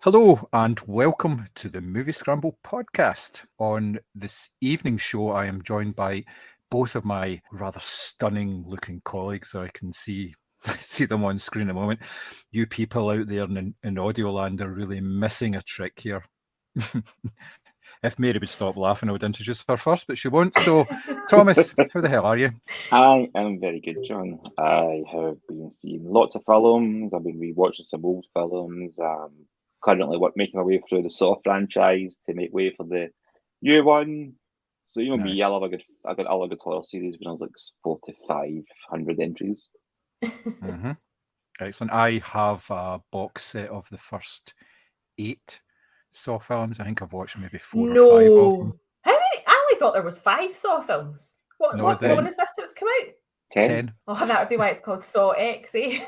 Hello and welcome to the Moviescramble podcast. On this evening show, I am joined by both of my rather stunning looking colleagues. I can see them on screen at the moment. You people out there in audio land are really missing a trick here. If Mary would stop laughing, I would introduce her first, but she won't. So, Thomas, how the hell are you? I am very good, John. I have been seeing lots of films. I've been rewatching some old films. Currently making my way through the Saw franchise to make way for the new one. So you know me, Nice. I love a good horror series when I was like 400 to 500 entries. Mm-hmm. Excellent. I have a box set of the first 8 Saw films. I think I've watched maybe 4 or 5 of them. No. How many? I only thought there was 5 Saw films. What No, what then one is this that's come out? 10. 10. Oh, that would be why it's called Saw X, eh?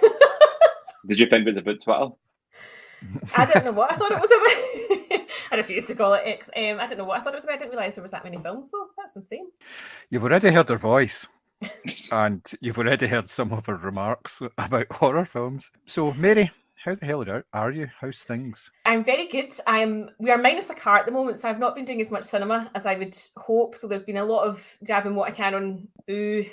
Did you think it was about Twitter? I don't know what I thought it was about. I refuse to call it X. I don't know what I thought it was about. I didn't realise there was that many films though. That's insane. You've already heard her voice, and you've already heard some of her remarks about horror films. So, Mary, how the hell are you? How's things? I'm very good. We are minus a car at the moment, so I've not been doing as much cinema as I would hope. So there's been a lot of grabbing what I can on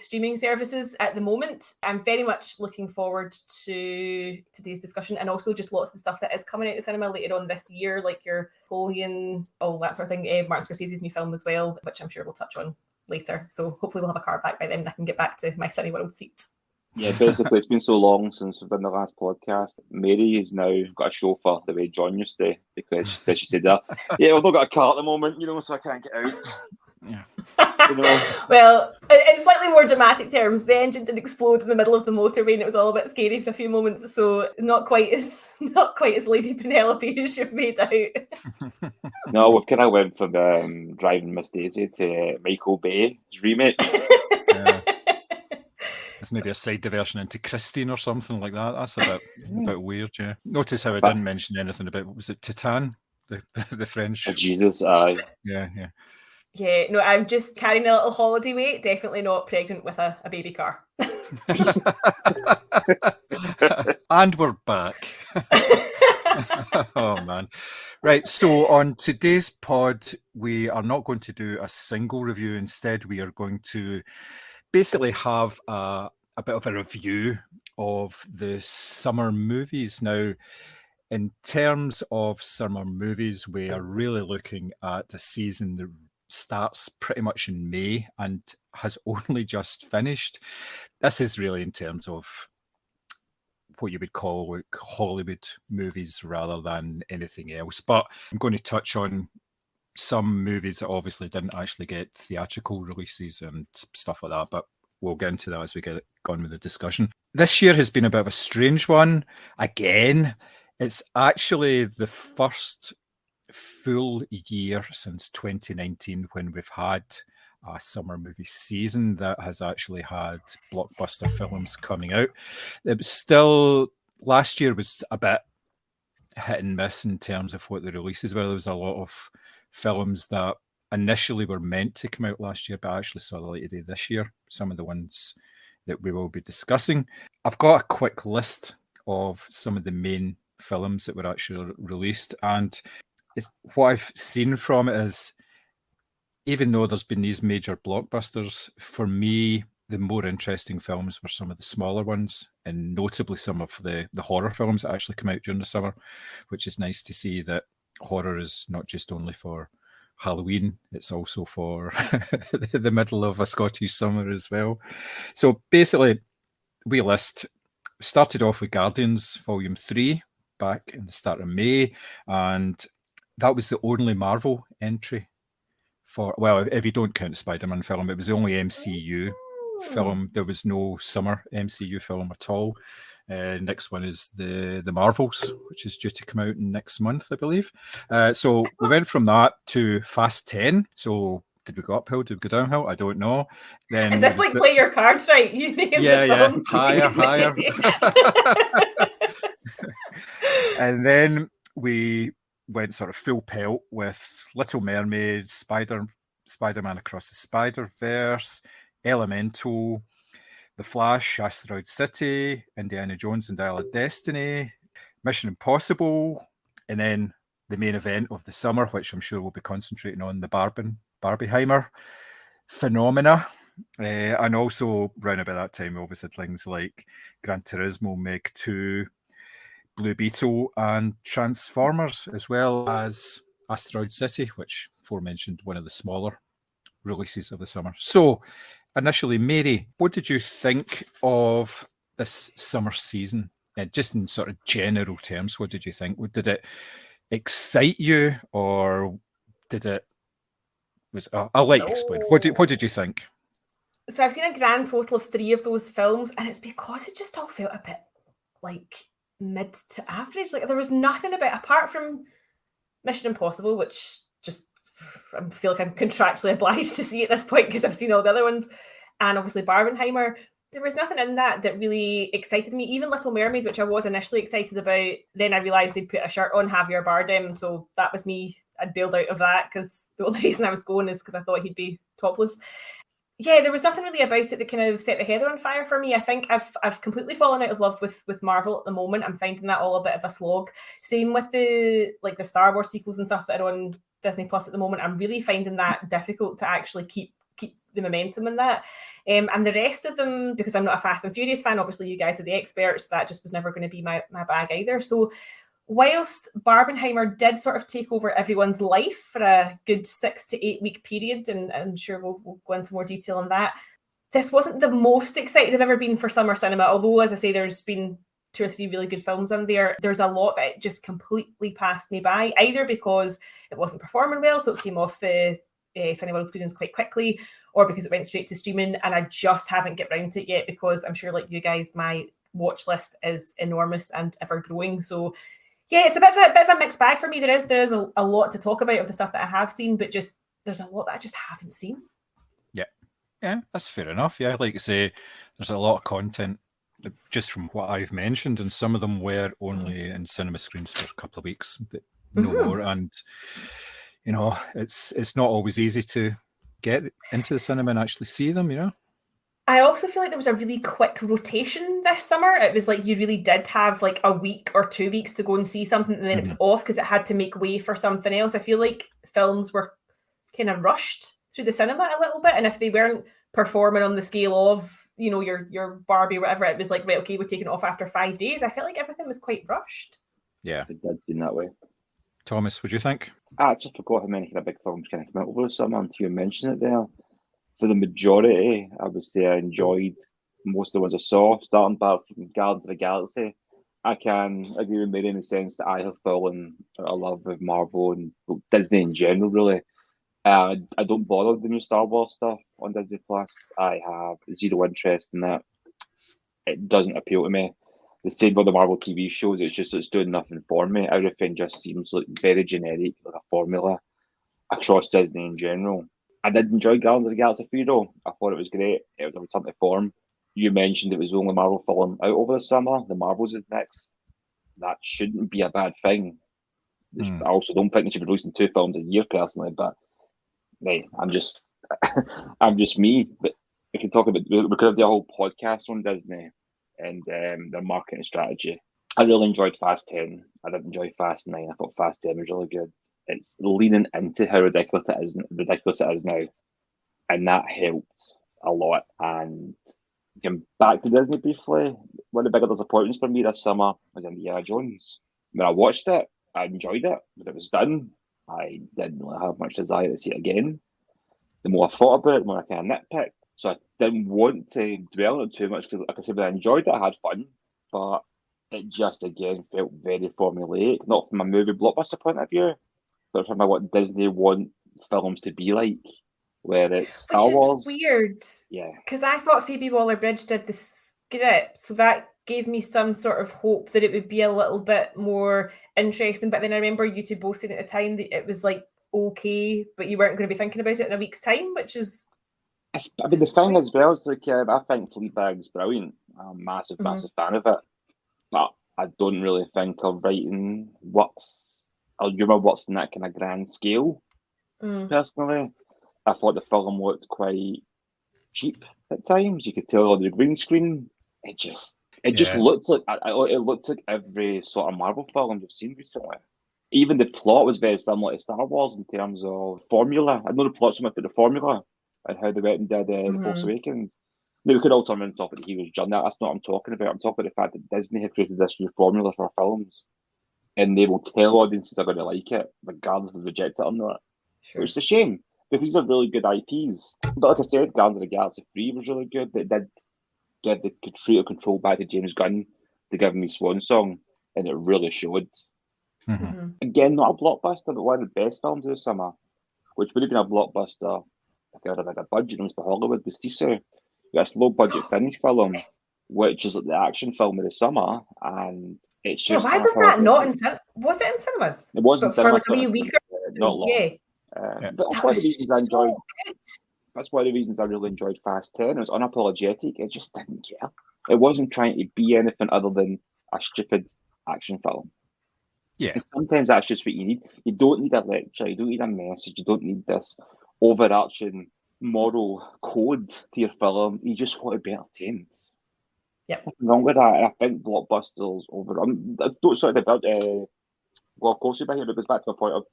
streaming services at the moment. I'm very much looking forward to today's discussion, and also just lots of the stuff that is coming out of the cinema later on this year, like your Napoleon, all that sort of thing. Martin Scorsese's new film as well, which I'm sure we'll touch on later. So hopefully we'll have a car back by then and I can get back to my Sunny World seats. Yeah, basically, it's been so long since we've done the last podcast. Mary has now got a chauffeur the way John used to, because she said that. Yeah, I've not got a car at the moment, so I can't get out. Yeah. Well, in slightly more dramatic terms, the engine did explode in the middle of the motorway, and it was all a bit scary for a few moments. So not quite as Lady Penelope as you've made out. No, we kind of went from Driving Miss Daisy to Michael Bay's remake. Yeah. It's maybe a side diversion into Christine or something like that. That's a bit weird, yeah. Notice how I didn't mention anything about, was it Titan? The French. Oh, Jesus, aye. Yeah. Yeah, no, I'm just carrying a little holiday weight, definitely not pregnant with a baby car. And we're back. Oh, man. Right, so on today's pod, we are not going to do a single review. Instead, we are going to basically have a bit of a review of the summer movies. Now, in terms of summer movies, we are really looking at a season that starts pretty much in May and has only just finished. This is really in terms of what you would call like Hollywood movies rather than anything else. But I'm going to touch on some movies that obviously didn't actually get theatrical releases and stuff like that, but we'll get into that as we get on with the discussion. This year has been a bit of a strange one. Again, it's actually the first full year since 2019 when we've had a summer movie season that has actually had blockbuster films coming out. It was still, last year was a bit hit and miss in terms of what the releases were. There was a lot of films that initially were meant to come out last year, but actually saw the light of day this year. Some of the ones that we will be discussing. I've got a quick list of some of the main films that were actually released, and what I've seen from it is, even though there's been these major blockbusters, for me, the more interesting films were some of the smaller ones, and notably some of the horror films that actually come out during the summer, which is nice to see that horror is not just only for Halloween, it's also for the middle of a Scottish summer as well. So basically, we started off with Guardians Volume 3 back in the start of May, and that was the only Marvel entry for, well, if you don't count the Spider-Man film, it was the only MCU film. There was no summer MCU film at all. Next one is the Marvels, which is due to come out next month, I believe. So we went from that to Fast 10. So did we go uphill? Did we go downhill? I don't know. Then is this like play your cards right? You named yeah, higher. And then we went sort of full pelt with Little Mermaid, Spider-Man Across the Spider-Verse, Elemental, The Flash, Asteroid City, Indiana Jones and Dial of Destiny, Mission Impossible, And then the main event of the summer, which I'm sure we'll be concentrating on, the Barbieheimer phenomena. And also, round about that time, we obviously had things like Gran Turismo, Meg 2, Blue Beetle, and Transformers, as well as Asteroid City, which aforementioned one of the smaller releases of the summer. So, initially, Mary, what did you think of this summer season? Just in sort of general terms, what did you think? Did it excite you, or did it? I'll let you explain. What did you think? So I've seen a grand total of 3 of those films, and it's because it just all felt a bit like mid to average. Like there was nothing about, apart from Mission Impossible, which just I feel like I'm contractually obliged to see at this point because I've seen all the other ones, and obviously Barbenheimer. There was nothing in that really excited me. Even Little Mermaid, which I was initially excited about, then I realised they'd put a shirt on Javier Bardem, so that was me. I'd bailed out of that because the only reason I was going is because I thought he'd be topless. Yeah, there was nothing really about it that kind of set the heather on fire for me. I think I've completely fallen out of love with Marvel at the moment. I'm finding that all a bit of a slog. Same with the Star Wars sequels and stuff that are on Disney Plus at the moment. I'm really finding that difficult to actually keep the momentum in that. And the rest of them, because I'm not a Fast and Furious fan, obviously you guys are the experts, that just was never going to be my bag either. So whilst Barbenheimer did sort of take over everyone's life for a good 6 to 8 week period, and I'm sure we'll go into more detail on that, this wasn't the most excited I've ever been for summer cinema, although, as I say, there's been 2 or 3 really good films in there. There's a lot that just completely passed me by, either because it wasn't performing well, so it came off the Cineworld screenings quite quickly, or because it went straight to streaming, and I just haven't get round to it yet because I'm sure, like you guys, my watch list is enormous and ever growing. So yeah, it's a bit of a mixed bag for me. There is a lot to talk about of the stuff that I have seen, but just there's a lot that I just haven't seen. Yeah, that's fair enough. Yeah, like you say, there's a lot of content just from what I've mentioned, and some of them were only in cinema screens for a couple of weeks, but no more. And you know, it's not always easy to get into the cinema and actually see them. You know. I also feel like there was a really quick rotation this summer. It was like you really did have like a week or 2 weeks to go and see something, and then it was off because it had to make way for something else. I feel like films were kind of rushed through the cinema a little bit, and if they weren't performing on the scale of, you know, your Barbie or whatever, it was like, right, okay, we're taking it off after 5 days. I felt like everything was quite rushed. Yeah, it did seem that way. Thomas, what do you think? I actually forgot how many kind of big films kind of came out over the summer until you mentioned it there. For the majority, I would say I enjoyed most of the ones I saw, starting back from Guardians of the Galaxy. I can agree with Mary in the sense that I have fallen out of love with Marvel and Disney in general, really. I don't bother with the new Star Wars stuff on Disney Plus. I have zero interest in that. It doesn't appeal to me. The same with the Marvel TV shows. It's doing nothing for me. Everything just seems like very generic, like a formula across Disney in general. I did enjoy Guardians of the Galaxy 3 though. I thought it was great. It was a return to form. You mentioned it was only Marvel falling out over the summer. The Marvels is next. That shouldn't be a bad thing. I also don't think they should be releasing 2 films a year personally, but hey, I'm just me. But we can talk about, we could have the whole podcast on Disney and their marketing strategy. I really enjoyed Fast 10. I did enjoy Fast 9. I thought Fast 10 was really good. It's leaning into how ridiculous it is now, and that helped a lot. And getting back to Disney briefly, one of the bigger disappointments for me this summer was Indiana Jones. When I watched it, I enjoyed it, but it was done. I didn't really have much desire to see it again. The more I thought about it, the more I kind of nitpicked. So I didn't want to dwell on it too much because, like I said, when I enjoyed it, I had fun, but it just again felt very formulaic. Not from a movie blockbuster point of view, but from what Disney want films to be like, where it's Star Wars. Which is weird. Yeah. Because I thought Phoebe Waller-Bridge did the script, so that gave me some sort of hope that it would be a little bit more interesting. But then I remember you two both saying at the time that it was like okay, but you weren't going to be thinking about it in a week's time, which is... I mean, the thing as well is like, I think Fleabag's brilliant. I'm a massive fan of it. But I don't really think of writing humor works in that kind of grand scale, personally. I thought the film looked quite cheap at times. You could tell on the green screen. It just looked like every sort of Marvel film you've seen recently. even the plot was very similar to Star Wars in terms of formula. I know the plot so much, but the formula and how they went and did The Force Awakens. Now, we could all turn around and talk about the hero's journey. That's not what I'm talking about. I'm talking about the fact that Disney have created this new formula for films, and they will tell audiences are going to like it, regardless if they reject it or not. Sure. Which is a shame, because these are really good IPs. But like I said, Guardians of the Galaxy 3 was really good. It did give the creative control back to James Gunn to give me Swan Song, and it really showed. Again, not a blockbuster, but one of the best films of the summer, which would have been a blockbuster if it had a budget. It was by Hollywood, was Sisu. It's a low budget Finnish film, which is like the action film of the summer, and it's just why was that not in cinemas? Was it in cinemas? It was in cinemas for like a wee week, not long. Yeah. But that's one of the reasons I enjoyed. That's one of the reasons I really enjoyed Fast 10. It was unapologetic. It just didn't care. It wasn't trying to be anything other than a stupid action film. Yeah. And sometimes that's just what you need. You don't need a lecture. You don't need a message. You don't need this overarching moral code to your film. You just want to be entertained. Yeah. There's nothing wrong with that. And I think blockbusters I don't sort of about well, of course, you're here, but it goes back to my point of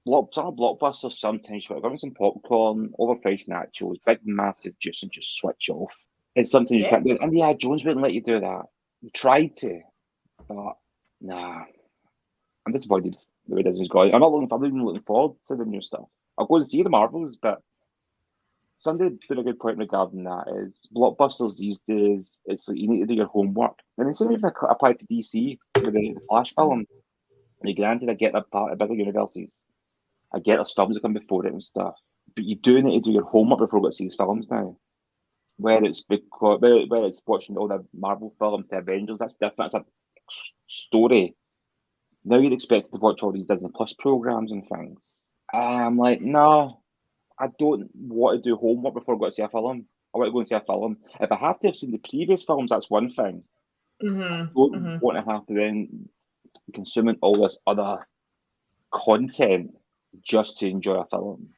blockbusters sometimes you want some popcorn, overpriced nachos, big massive juice, and just switch off. And sometimes you can't do it. And Jones wouldn't let you do that. He tried to, but nah. I'm disappointed the way Disney's going. I'm not even looking forward to the new stuff. I'll go and see the Marvels, but somebody did a good point regarding that is blockbusters these days, it's like you need to do your homework. And it's even applied to DC with the Flash film. Granted, I get that part of bigger universes. I get there's films that come before it and stuff. But you do need to do your homework before you go to see these films now. Whether it's watching all the Marvel films, the Avengers, that's different. It's a story. Now you're expected to watch all these Disney Plus programs and things. I'm like, no, I don't want to do homework before I go to see a film. I want to go and see a film. If I have to have seen the previous films, that's one thing. I don't want to have to then consuming all this other content just to enjoy a film.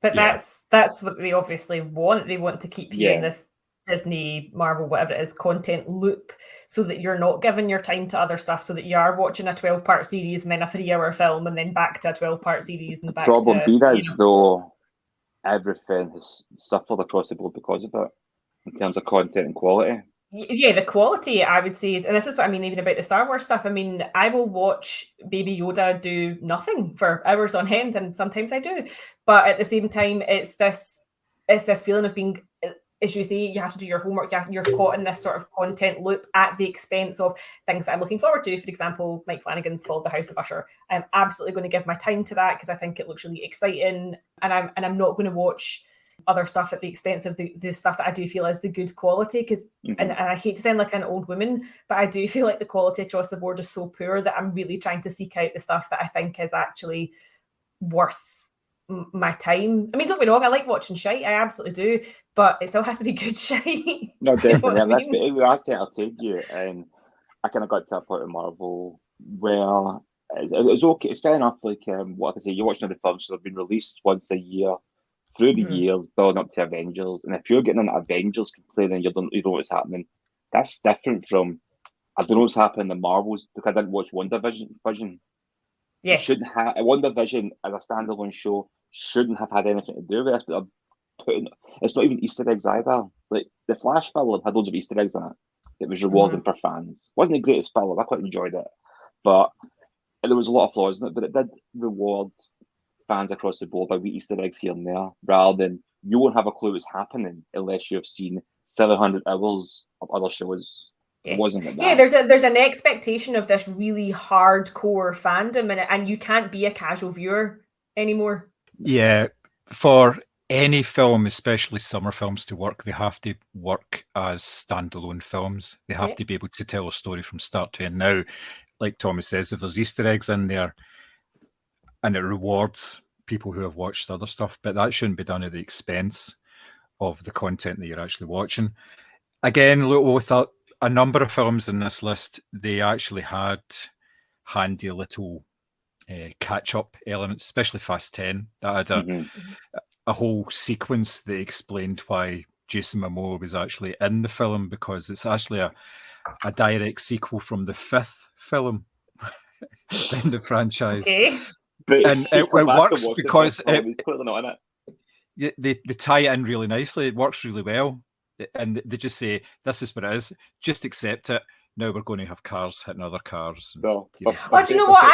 But that's what they obviously want. They want to keep you in this Disney, Marvel, whatever it is, content loop, so that you're not giving your time to other stuff, so that you are watching a 12-part series and then a 3-hour film and then back to a 12-part series and back to... The problem is, though, everything has suffered across the board because of it, in terms of content and quality. Yeah, the quality, I would say, and this is what I mean even about the Star Wars stuff. I mean, I will watch Baby Yoda do nothing for hours on end, and sometimes I do. But at the same time, it's this feeling of being, as you say, you have to do your homework. You're caught in this sort of content loop at the expense of things that I'm looking forward to. For example, Mike Flanagan's Fall of the House of Usher. I'm absolutely going to give my time to that because I think it looks really exciting, and I'm not going to watch other stuff at the expense of the stuff that I do feel is the good quality, because and I hate to sound like an old woman, but I do feel like the quality across the board is so poor that I'm really trying to seek out the stuff that I think is actually worth my time. I mean, don't be wrong, I like watching shite, I absolutely do, but it still has to be good shite. No, definitely. You know what I mean? That's to entertain you, and I kind of got to a point in Marvel where it was okay. It's fair enough. Like what I can say, you're watching the films that have been released once a year through the years, building up to Avengers, and if you're getting into Avengers complaining you don't know what's happening, that's different from I don't know what's happening in Marvels because I didn't watch WandaVision. Yeah, it shouldn't have WandaVision as a standalone show shouldn't have had anything to do with this. But it's not even Easter eggs either. Like the Flash film had loads of Easter eggs in it. It was rewarding for fans. Wasn't the greatest film. I quite enjoyed it, but there was a lot of flaws in it. But it did reward fans across the board by wee Easter eggs here and there, rather than you won't have a clue what's happening unless you've seen 700 hours of other shows. Yeah. It wasn't like that. Yeah, there's an expectation of this really hardcore fandom in it, and you can't be a casual viewer anymore. Yeah, for any film, especially summer films, to work, they have to work as standalone films. They have to be able to tell a story from start to end. Now, like Thomas says, if there's Easter eggs in there, and it rewards people who have watched other stuff, but that shouldn't be done at the expense of the content that you're actually watching. Again, look, with a number of films in this list, they actually had handy little catch-up elements, especially Fast 10. That had a whole sequence that explained why Jason Momoa was actually in the film, because it's actually a direct sequel from the 5th film. in the franchise. Okay. But And you it come back and works watch the because first film, he's clearly not in it. they tie it in really nicely. It works really well. And they just say, this is what it is. Just accept it. Now we're going to have cars hitting other cars. No, You know. Oh, do you know what?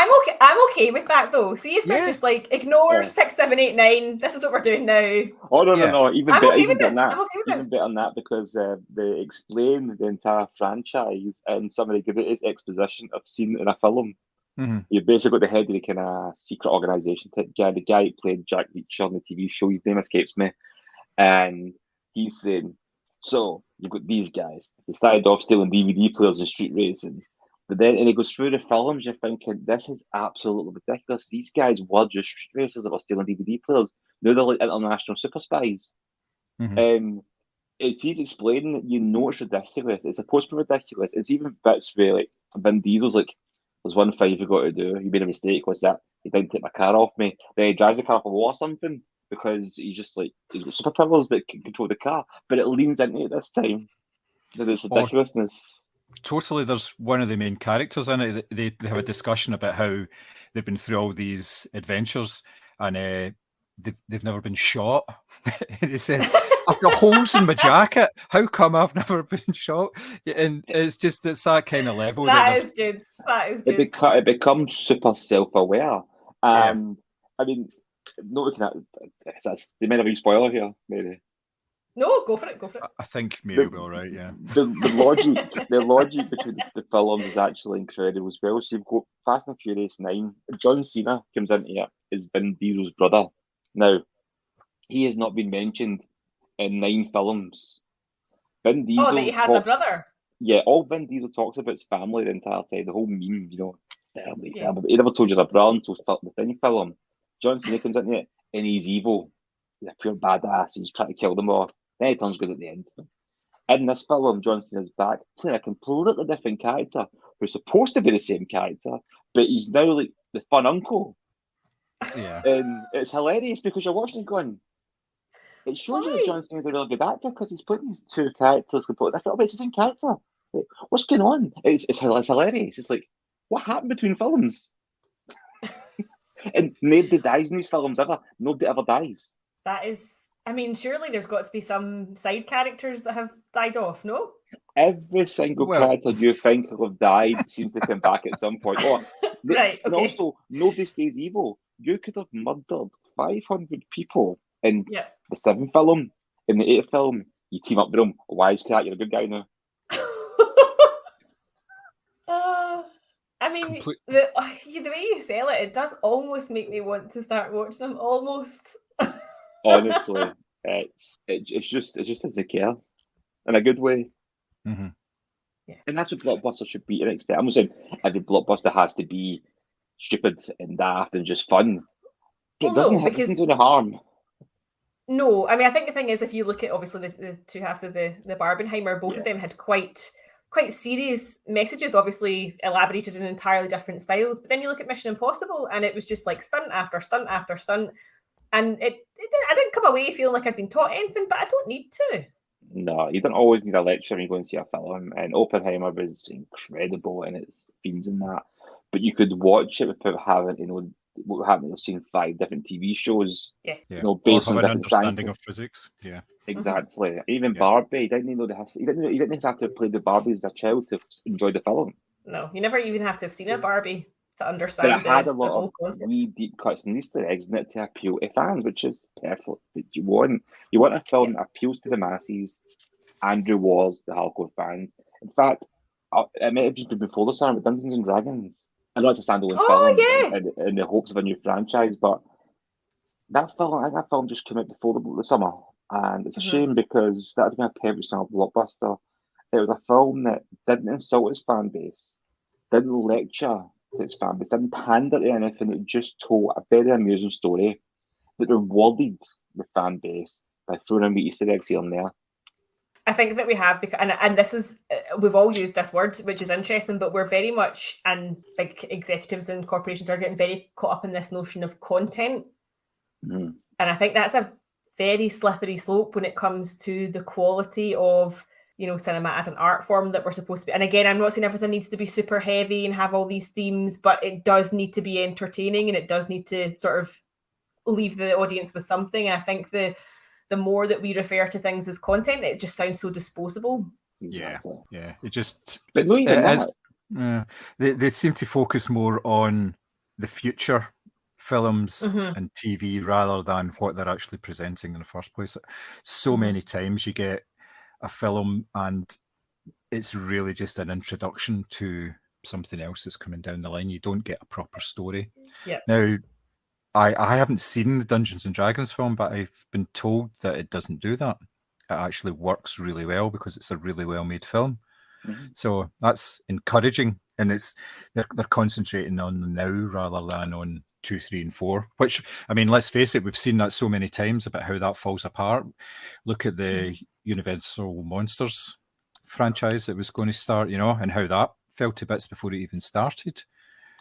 I'm okay with that though. See if they're Yeah. just like ignore Yeah. 6, 7, 8, 9. This is what we're doing now. Oh no, Yeah. no, no! Even I'm better, okay even with better this. than that. I'm okay with Even this. better than that because they explain the entire franchise in some of the greatest exposition I've seen in a film. Mhm. You basically got the head of the kind of secret organization type guy, the guy who played Jack Reacher on the TV show. His name escapes me, and he's saying, "So you've got these guys. They started off stealing DVD players and street racing." But then, and he goes through the films, you're thinking, this is absolutely ridiculous. These guys were just street racers that were stealing DVD players. Now they're like international super spies. Mhm. He's explaining that you know it's ridiculous. It's supposed to be ridiculous. It's even bits where like Vin Diesel's like, there's one thing you've got to do. You made a mistake. What's that? He didn't take my car off me. Then he drives the car off a wall or something because he's just like, he's got superpowers that can control the car. But it leans into it this time. That it's Or- ridiculousness. Totally, there's one of the main characters in it. They have a discussion about how they've been through all these adventures and they've never been shot. And he says, "I've got holes in my jacket. How come I've never been shot?" And it's that kind of level. That is good. That is good. It becomes super self-aware. I mean, not looking at they might have a spoiler here, maybe. No, go for it. Go for it. I think maybe we're all right. Yeah. The logic between the films is actually incredible as well. So you've got Fast and Furious 9. John Cena comes into it as Vin Diesel's brother. Now, he has not been mentioned in 9 films. Vin Diesel. Oh, that he has a brother. Yeah, all Vin Diesel talks about is family the entire time. The whole meme, you know, family. Yeah. He never told you the brother until the thing film. John Cena comes into it and he's evil. He's a pure badass. He's trying to kill them all. Then he turns good at the end. In this film, John Cena's back playing a completely different character who's supposed to be the same character, but he's now like the fun uncle. Yeah. And it's hilarious because you're watching it going, it shows you that John Cena's a really good actor because he's putting these two characters completely different, but it's the same character. Like, what's going on? It's hilarious. It's like, what happened between films? And nobody dies in these films ever. Nobody ever dies. That is, I mean, surely there's got to be some side characters that have died off, no? Every single character you think will have died seems to come back at some point. Oh, right, okay. And also, nobody stays evil. You could have murdered 500 people in the 7th film. In the 8th film, you team up with them. Wisecrack, you're a good guy now. I mean, the way you sell it, it does almost make me want to start watching them. Almost. Honestly, it's just doesn't care in a good way. Mm-hmm. Yeah. And that's what blockbusters should be to an extent. I'm not saying every blockbuster has to be stupid and daft and just fun. But it doesn't do any harm. No, I mean, I think the thing is, if you look at obviously the two halves of the Barbenheimer, both of them had quite serious messages, obviously elaborated in entirely different styles. But then you look at Mission Impossible, and it was just like stunt after stunt after stunt, and I didn't come away feeling like I'd been taught anything, but I don't need to. No, you don't always need a lecture when you go and see a film. And Oppenheimer was incredible in its themes and that, but you could watch it without having to know what happened. You've seen 5 different TV shows. Yeah. You know, based or have on an different understanding science. of physics. Yeah. Exactly. Mm-hmm. Even Barbie, he didn't know he didn't have to have played the Barbies as a child to enjoy the film. No, you never even have to have seen a Barbie to understand. But it had a lot of wee deep cuts and Easter eggs in it to appeal to fans, which is perfect. You want a film that appeals to the masses and rewards the hardcore fans. In fact, it might have been before the summer with Dungeons and Dragons. I know it's a standalone film in the hopes of a new franchise, but that film just came out before the summer, and it's a shame because that would have been a perfect summer blockbuster. It was a film that didn't insult its fan base, didn't lecture to its fan base, didn't pander to anything. It just told a very amusing story that rewarded the fan base by throwing in the Easter eggs here and there. I think that we have, and this is, we've all used this word, which is interesting, but we're very much, and big executives and corporations are getting very caught up in this notion of content. Mm-hmm. And I think that's a very slippery slope when it comes to the quality of cinema as an art form that we're supposed to be. And again, I'm not saying everything needs to be super heavy and have all these themes, but it does need to be entertaining, and it does need to sort of leave the audience with something. And I think the more that we refer to things as content, it just sounds so disposable. Exactly. Yeah. It just, But no, even that. They seem to focus more on the future films and TV rather than what they're actually presenting in the first place. So many times you get a film and it's really just an introduction to something else that's coming down the line. You don't get a proper story. Yeah. Now, I haven't seen the Dungeons and Dragons film, but I've been told that it doesn't do that. It actually works really well because it's a really well-made film. So that's encouraging, and they're concentrating on the now rather than on 2, 3, and 4. Which, I mean, let's face it, we've seen that so many times about how that falls apart. Look at the Universal Monsters franchise that was going to start, and how that fell to bits before it even started.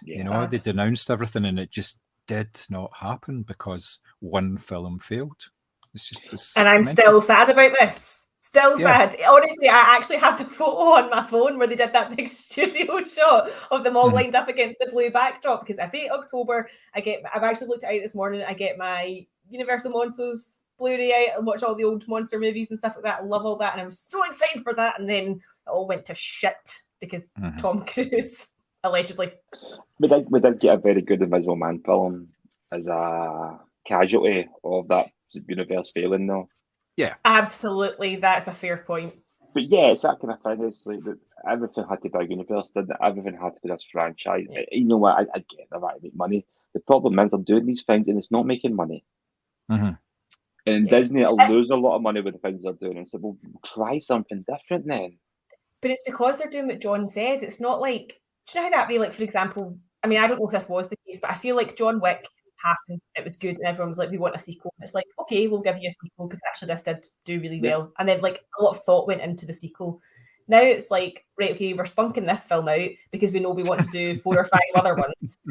Yeah. They denounced everything, and it just did not happen because one film failed. It's just, and I'm still sad about this. Still sad. Honestly, I actually have the photo on my phone where they did that big studio shot of them all lined up against the blue backdrop, because every October I've actually looked at it this morning, I get my Universal Monsters Blu-ray out and watch all the old monster movies and stuff like that. I love all that, and I was so excited for that, and then it all went to shit because Tom Cruise, allegedly. We did get a very good Invisible Man film as a casualty of that universe failing, though. Yeah, absolutely. That's a fair point. But yeah, it's that kind of thing. It's like that everything had to be a universe, didn't it? Everything had to be this franchise. Yeah. You know what? I get they're trying to make money. The problem is they're doing these things and it's not making money. And Disney will lose a lot of money with the things they're doing. And so we'll try something different then. But it's because they're doing what John said. It's not like, do you know how that'd be like, for example, I mean, I don't know if this was the case, but I feel like John Wick happened, it was good, and everyone was like, we want a sequel. It's like, okay, we'll give you a sequel because actually this did do really well. And then like a lot of thought went into the sequel. Now it's like, right, okay, we're spunking this film out because we know we want to do 4 or 5 other ones.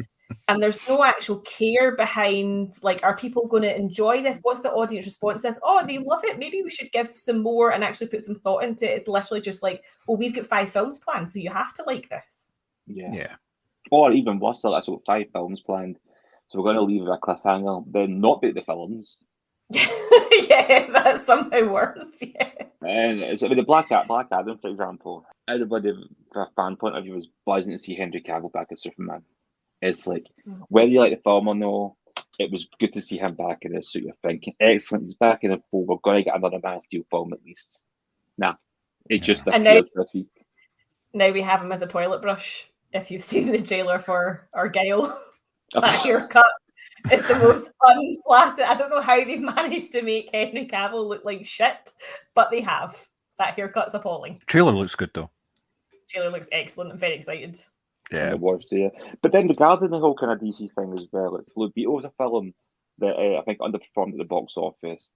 And there's no actual care behind, like, are people going to enjoy this? What's the audience response to this? Oh, they love it. Maybe we should give some more and actually put some thought into it. It's literally just like, well, we've got 5 films planned, so you have to like this. Yeah. Or even worse, that's what 5 films planned. So we're going to leave it a cliffhanger, then not make the films. Yeah, that's somehow worse. Yeah. And it's the Black Adam, for example. Everybody, from a fan point of view, was buzzing to see Henry Cavill back as Superman. It's like, whether you like the film or no, it was good to see him back in this suit. You're thinking, excellent, he's back in the fold. We're going to get another Man of Steel film at least. Nah, it just appeared this week. Now we have him as a toilet brush. If you've seen the trailer for Argyle, that haircut is the most unflattering. I don't know how they've managed to make Henry Cavill look like shit, but they have. That haircut's appalling. Trailer looks good though. Trailer looks excellent. I'm very excited. Yeah, it was. Yeah, but then regarding the whole kind of DC thing as well, it's Blue Beetle was a film that I think underperformed at the box office.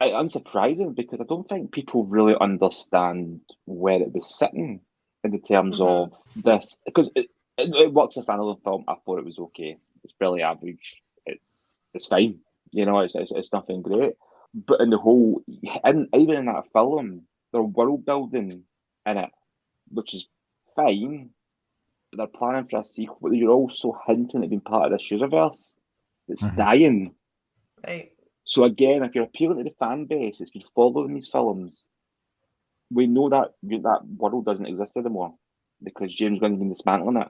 Unsurprising because I don't think people really understand where it was sitting in the terms of this, because it works as a standalone film. I thought it was okay. It's fairly average. It's fine. You know, it's nothing great. But in the whole, even in that film, they're world building in it, which is fine. They're planning for a sequel, but you're also hinting at being part of this universe that's dying. Right. So again, if you're appealing to the fan base, it's been following these films. We know that world doesn't exist anymore because James Gunn's been dismantling it.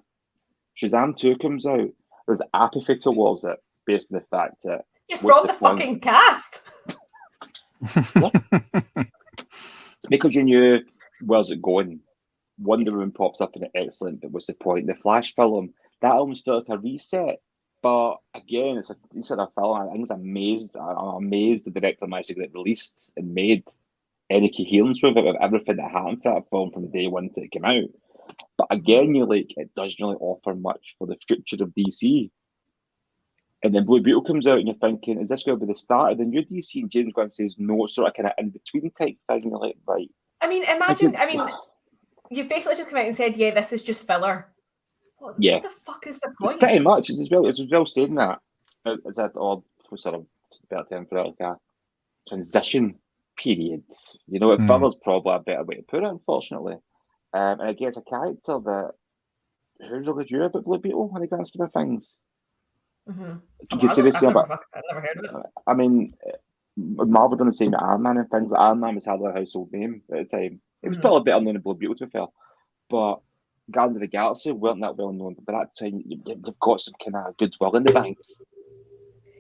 Shazam 2 comes out. There's apathy towards it based on the fact that from the fucking cast. Because you knew where's it going. Wonder Woman pops up in it, excellent, but what's the point? The Flash film, that almost felt like a reset. But again, it's a reset of film. I think I'm amazed the director managed to get it released and made any coherence with it, with everything that happened for that film from day one till it came out. But again, you're like, it doesn't really offer much for the future of DC. And then Blue Beetle comes out and you're thinking, is this going to be the start of the new DC? And James Gunn says no, sort of kind of in-between type thing. And you're like, right. I mean, you've basically just come out and said, yeah, this is just filler. What the fuck is the point? It's pretty much. It's as well saying that. Is that odd for sort of better term for it, like a transition period. You know, Further's probably a better way to put it, unfortunately. And again, it's a character that who's really you about Blue Beetle when he grants for the things. Mm-hmm. You can see this I've never heard of it. I mean, Marvel done the same with Iron Man and things. Iron Man was hardly a household name at the time. It was probably better known than Blue Beetle, to be fair. But Guardians of the Galaxy weren't that well known. But by that time, you've got some kind of goodwill in the bank.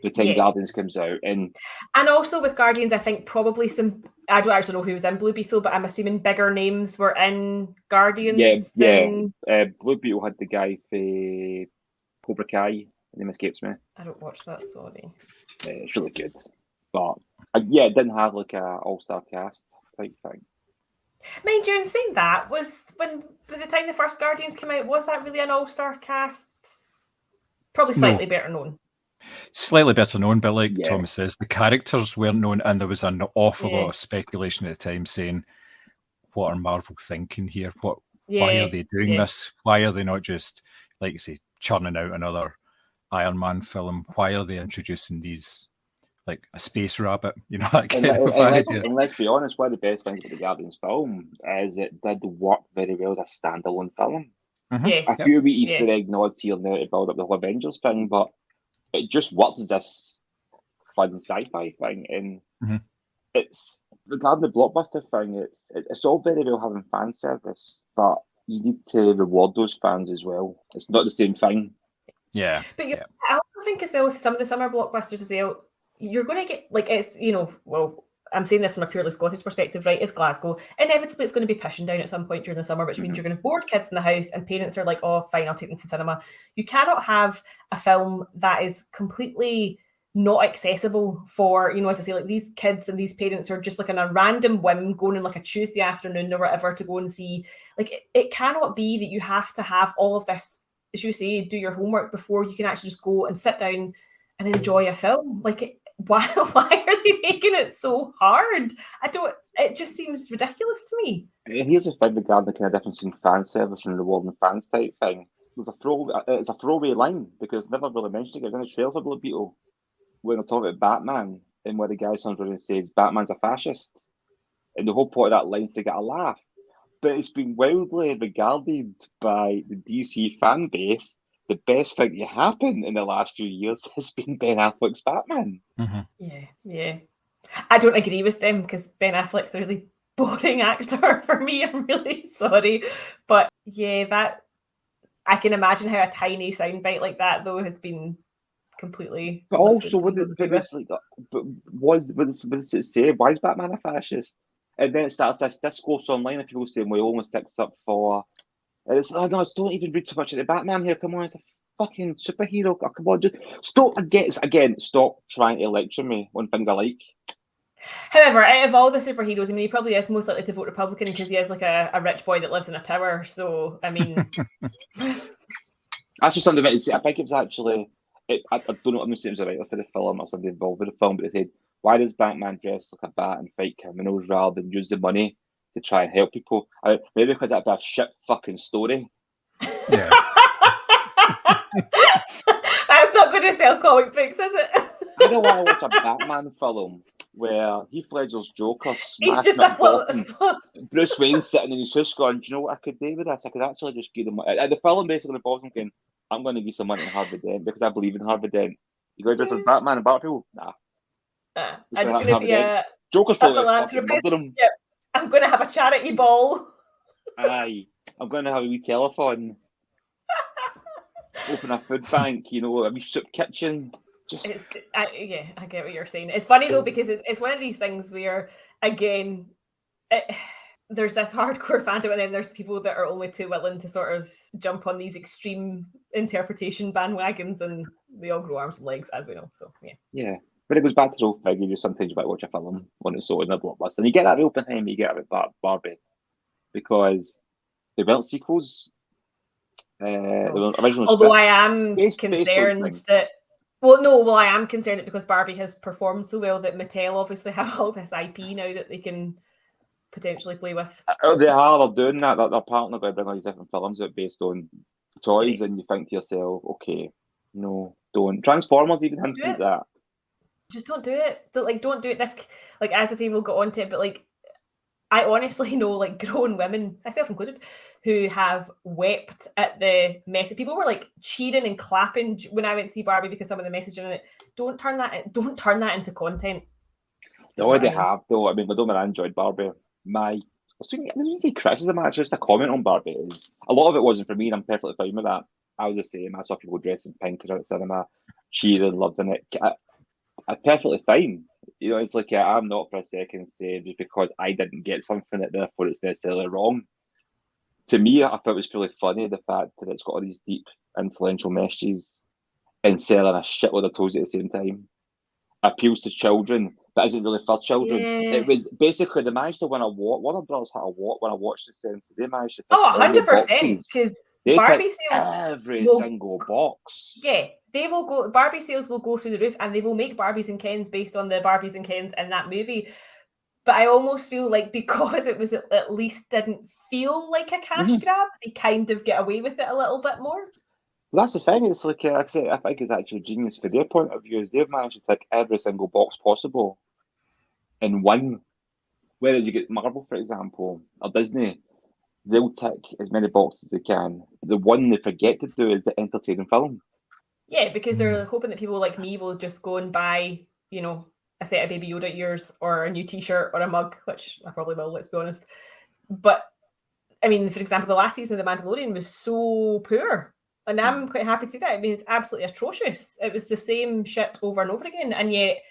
By the time Guardians comes out. And also with Guardians, I think probably some, I don't actually know who was in Blue Beetle, but I'm assuming bigger names were in Guardians. Blue Beetle had the guy for Cobra Kai. His name escapes me. I don't watch that, sorry. It's really good. But it didn't have like a all-star cast type thing. Mind you, in saying that, was when by the time the first Guardians came out, was that really an all-star cast? Probably slightly better known. Slightly better known, but like Thomas says, the characters weren't known, and there was an awful lot of speculation at the time saying, what are Marvel thinking here? Why are they doing this? Why are they not just, like you say, churning out another Iron Man film? Why are they introducing these, like a space rabbit, you know, that kind of idea? And let's be honest, one of the best things about the Guardians film is it did work very well as a standalone film. Mm-hmm. A few wee Easter egg nods here and there to build up the whole Avengers thing, but it just worked as this fun sci-fi thing. And it's regarding the blockbuster thing, it's all very well having fan service, but you need to reward those fans as well. It's not the same thing. Yeah. But I also think as well with some of the summer blockbusters as well, you're going to get, like, it's, you know, well, I'm saying this from a purely Scottish perspective, right? It's Glasgow. Inevitably, it's going to be pissing down at some point during the summer, which means you're going to board kids in the house and parents are like, oh, fine, I'll take them to the cinema. You cannot have a film that is completely not accessible for, you know, as I say, like these kids and these parents are just like on a random whim going on like a Tuesday afternoon or whatever to go and see. Like, it cannot be that you have to have all of this, as you say, do your homework before you can actually just go and sit down and enjoy a film. Like, why are they making it so hard? It just seems ridiculous to me. Here's the thing regarding the kind of difference in fan service and rewarding fans type thing. It's a throwaway line because it's never really mentioned. It was in the trailer for Blue Beetle when they're talking about Batman and where the guy turns around and says Batman's a fascist. And the whole point of that line is to get a laugh. But it's been wildly regarded by the DC fan base. The best thing that happened in the last few years has been Ben Affleck's Batman. Mm-hmm. Yeah. I don't agree with them because Ben Affleck's a really boring actor for me. I'm really sorry. But yeah, that I can imagine how a tiny soundbite like that, though, has been completely... But also, what does it say? Why is Batman a fascist? And then it starts this discourse online of people saying, well, he almost sticks up for... And it's, oh no, don't even read too much into Batman here. Come on, it's a fucking superhero. Oh, come on, just stop trying to lecture me on things I like. However, out of all the superheroes, I mean, he probably is most likely to vote Republican because he is like a rich boy that lives in a tower. So, I mean... That's just something that I think it was actually... I don't know, I'm not saying it was a writer for the film or somebody involved with the film, but they said, why does Batman dress like a bat and fight criminals rather than use the money to try and help people? Maybe because that'd be a shit fucking story. Yeah. That's not going to sell comic books, is it? I don't want to watch a Batman film where Heath Ledger's Joker He's just a Bruce Wayne sitting in his house going, do you know what I could do with this? I could actually just give them... The film basically involves him going, I'm going to give some money to Harvey Dent because I believe in Harvey Dent. You go dress as Batman and Batgirl? Nah. I'm just going to be Joker's probably fucking murder him. Yep. I'm going to have a charity ball. Aye. I'm going to have a wee telethon. Open a food bank, you know, a wee soup kitchen. I get what you're saying. It's funny though because it's one of these things where, again, there's this hardcore fandom and then there's people that are only too willing to sort of jump on these extreme interpretation bandwagons and they all grow arms and legs, as we know. So, yeah. Yeah. But it goes back to the old thing, you sometimes might watch a film when it's so in a blockbuster. And you get that with Oppenheimer, you get it with Barbie. Because they weren't sequels. They were original Although script. I am concerned that... I am concerned because Barbie has performed so well that Mattel obviously have all this IP now that they can potentially play with. They're doing that. They're partnering by bringing all these different films out based on toys, and you think to yourself, okay, no, don't. Transformers even hinted at that. just don't do it. Don't do it. This, like, as I say, we'll go on to it, but like, I honestly know like grown women, myself included, who have wept at the message. People were like cheering and clapping when I went to see Barbie because some of the messaging in it. Don't turn that into content. They already have, though. I mean, although I enjoyed Barbie, I don't say criticism, actually, just a comment on Barbie is a lot of it wasn't for me, and I'm perfectly fine with that. I was the same. I saw people dressed in pink at the cinema, cheering, loving it. I'm perfectly fine. You know, it's like I'm not for a second saying just because I didn't get something that therefore it's necessarily wrong. To me, I thought it was really funny the fact that it's got all these deep, influential messages and selling a shitload of toys at the same time. Appeals to children, but isn't really for children. Yeah. It was basically they managed to win a award. Warner Brothers had a award when I watched the sense. They managed to tick 100%, because Barbie sales every single box. Yeah, they will go. Barbie sales will go through the roof, and they will make Barbies and Kens based on the Barbies and Kens in that movie. But I almost feel like because it was at least didn't feel like a cash grab, they kind of get away with it a little bit more. Well, that's the thing. It's like I say, I think it's actually genius for their point of view. Is they've managed to tick every single box possible in one. Whereas you get Marvel, for example, or Disney, they'll tick as many boxes as they can. The one they forget to do is the entertaining film. Yeah, because they're hoping that people like me will just go and buy, you know, a set of Baby Yoda ears or a new T-shirt or a mug, which I probably will, let's be honest. But I mean, for example, the last season of The Mandalorian was so poor. And I'm quite happy to see that. I mean, it's absolutely atrocious. It was the same shit over and over again. And yet,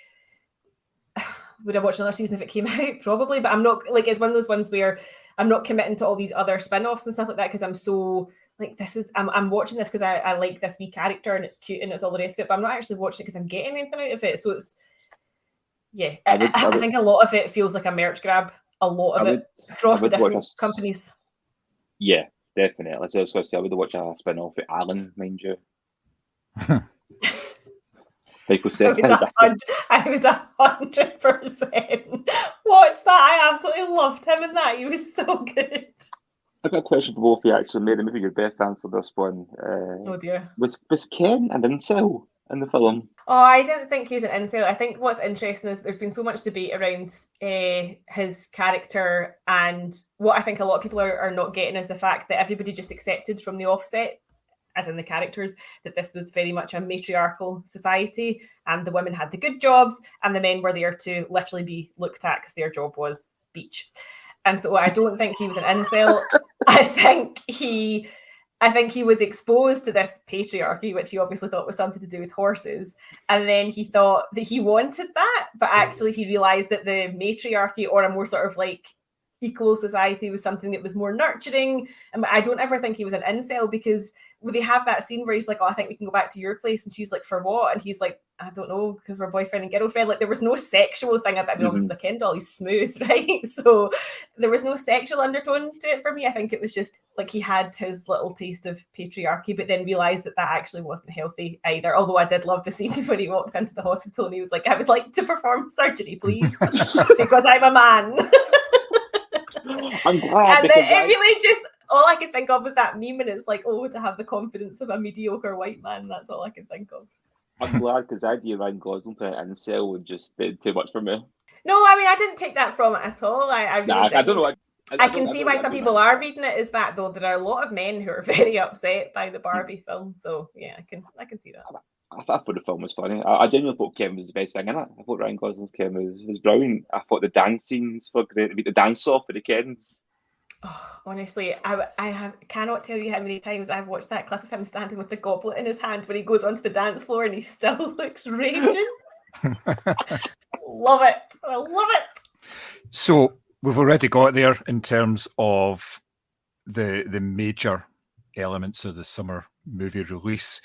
would I watch another season if it came out? Probably. But I'm not, like, it's one of those ones where I'm not committing to all these other spin-offs and stuff like that because I'm so, like, I'm watching this because I like this wee character and it's cute and it's all the rest of it. But I'm not actually watching it because I'm getting anything out of it. So it's, yeah. I think a lot of it feels like a merch grab. A lot of it across the different companies. Yeah. Definitely. So I was going to say, I would watch a spin-off with Alan, mind you. Michael said, I would 100% watch that. I absolutely loved him in that. He was so good. I've got a question for both of you, actually. Maybe your best answer this one. Oh, dear. Was Ken an incel in the film? Oh, I didn't think he was an incel. I think what's interesting is there's been so much debate around his character, and what I think a lot of people are not getting is the fact that everybody just accepted from the offset, as in the characters, that this was very much a matriarchal society, and the women had the good jobs, and the men were there to literally be looked at because their job was beach. And so I don't think he was an incel. I think he was exposed to this patriarchy, which he obviously thought was something to do with horses. And then he thought that he wanted that, but actually he realized that the matriarchy, or a more sort of like equal society, was something that was more nurturing. And I don't ever think he was an incel, because when they have that scene where he's like, oh, I think we can go back to your place. And she's like, for what? And he's like, I don't know, because we're boyfriend and girlfriend. Like, there was no sexual thing about it. I mean, obviously, it's a Ken doll, he's smooth, right? So there was no sexual undertone to it for me. I think it was just like he had his little taste of patriarchy, but then realised that actually wasn't healthy either. Although I did love the scene when he walked into the hospital and he was like, I would like to perform surgery, please, because I'm a man. I'm glad. And then it really just, all I could think of was that meme, and it's like, oh, to have the confidence of a mediocre white man. That's all I could think of. I'm glad, because the idea of Ryan Gosling playing an incel would just be too much for me. No, I mean, I didn't take that from it at all. I don't know. I can see why some people are reading it as that, though. There are a lot of men who are very upset by the Barbie film. So yeah, I can see that. I thought the film was funny. I genuinely thought Ken was the best thing in it. I thought Ryan Gosling's Ken was brilliant. I thought the dance scenes were great. The dance off for the Kens. Oh, honestly, I cannot tell you how many times I've watched that clip of him standing with the goblet in his hand when he goes onto the dance floor and he still looks raging. Love it. I love it. So we've already got there in terms of the major elements of the summer movie release,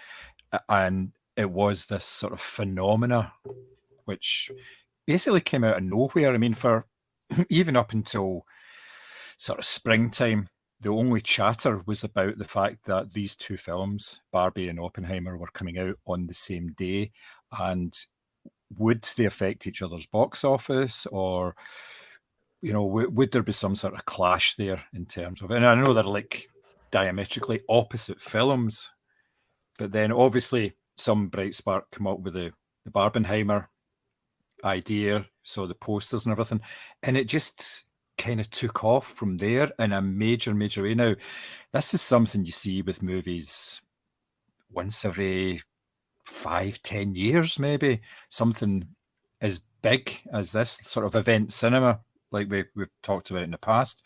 and it was this sort of phenomena which basically came out of nowhere. I mean, for even up until sort of springtime, the only chatter was about the fact that these two films, Barbie and Oppenheimer, were coming out on the same day, and would they affect each other's box office, or, you know, would there be some sort of clash there in terms of it? And I know they're like diametrically opposite films, but then obviously some bright spark come up with the Barbenheimer idea, saw the posters and everything, and it just kind of took off from there in a major way. Now, this is something you see with movies once every 5-10 years, maybe, something as big as this sort of event cinema, like we've talked about in the past.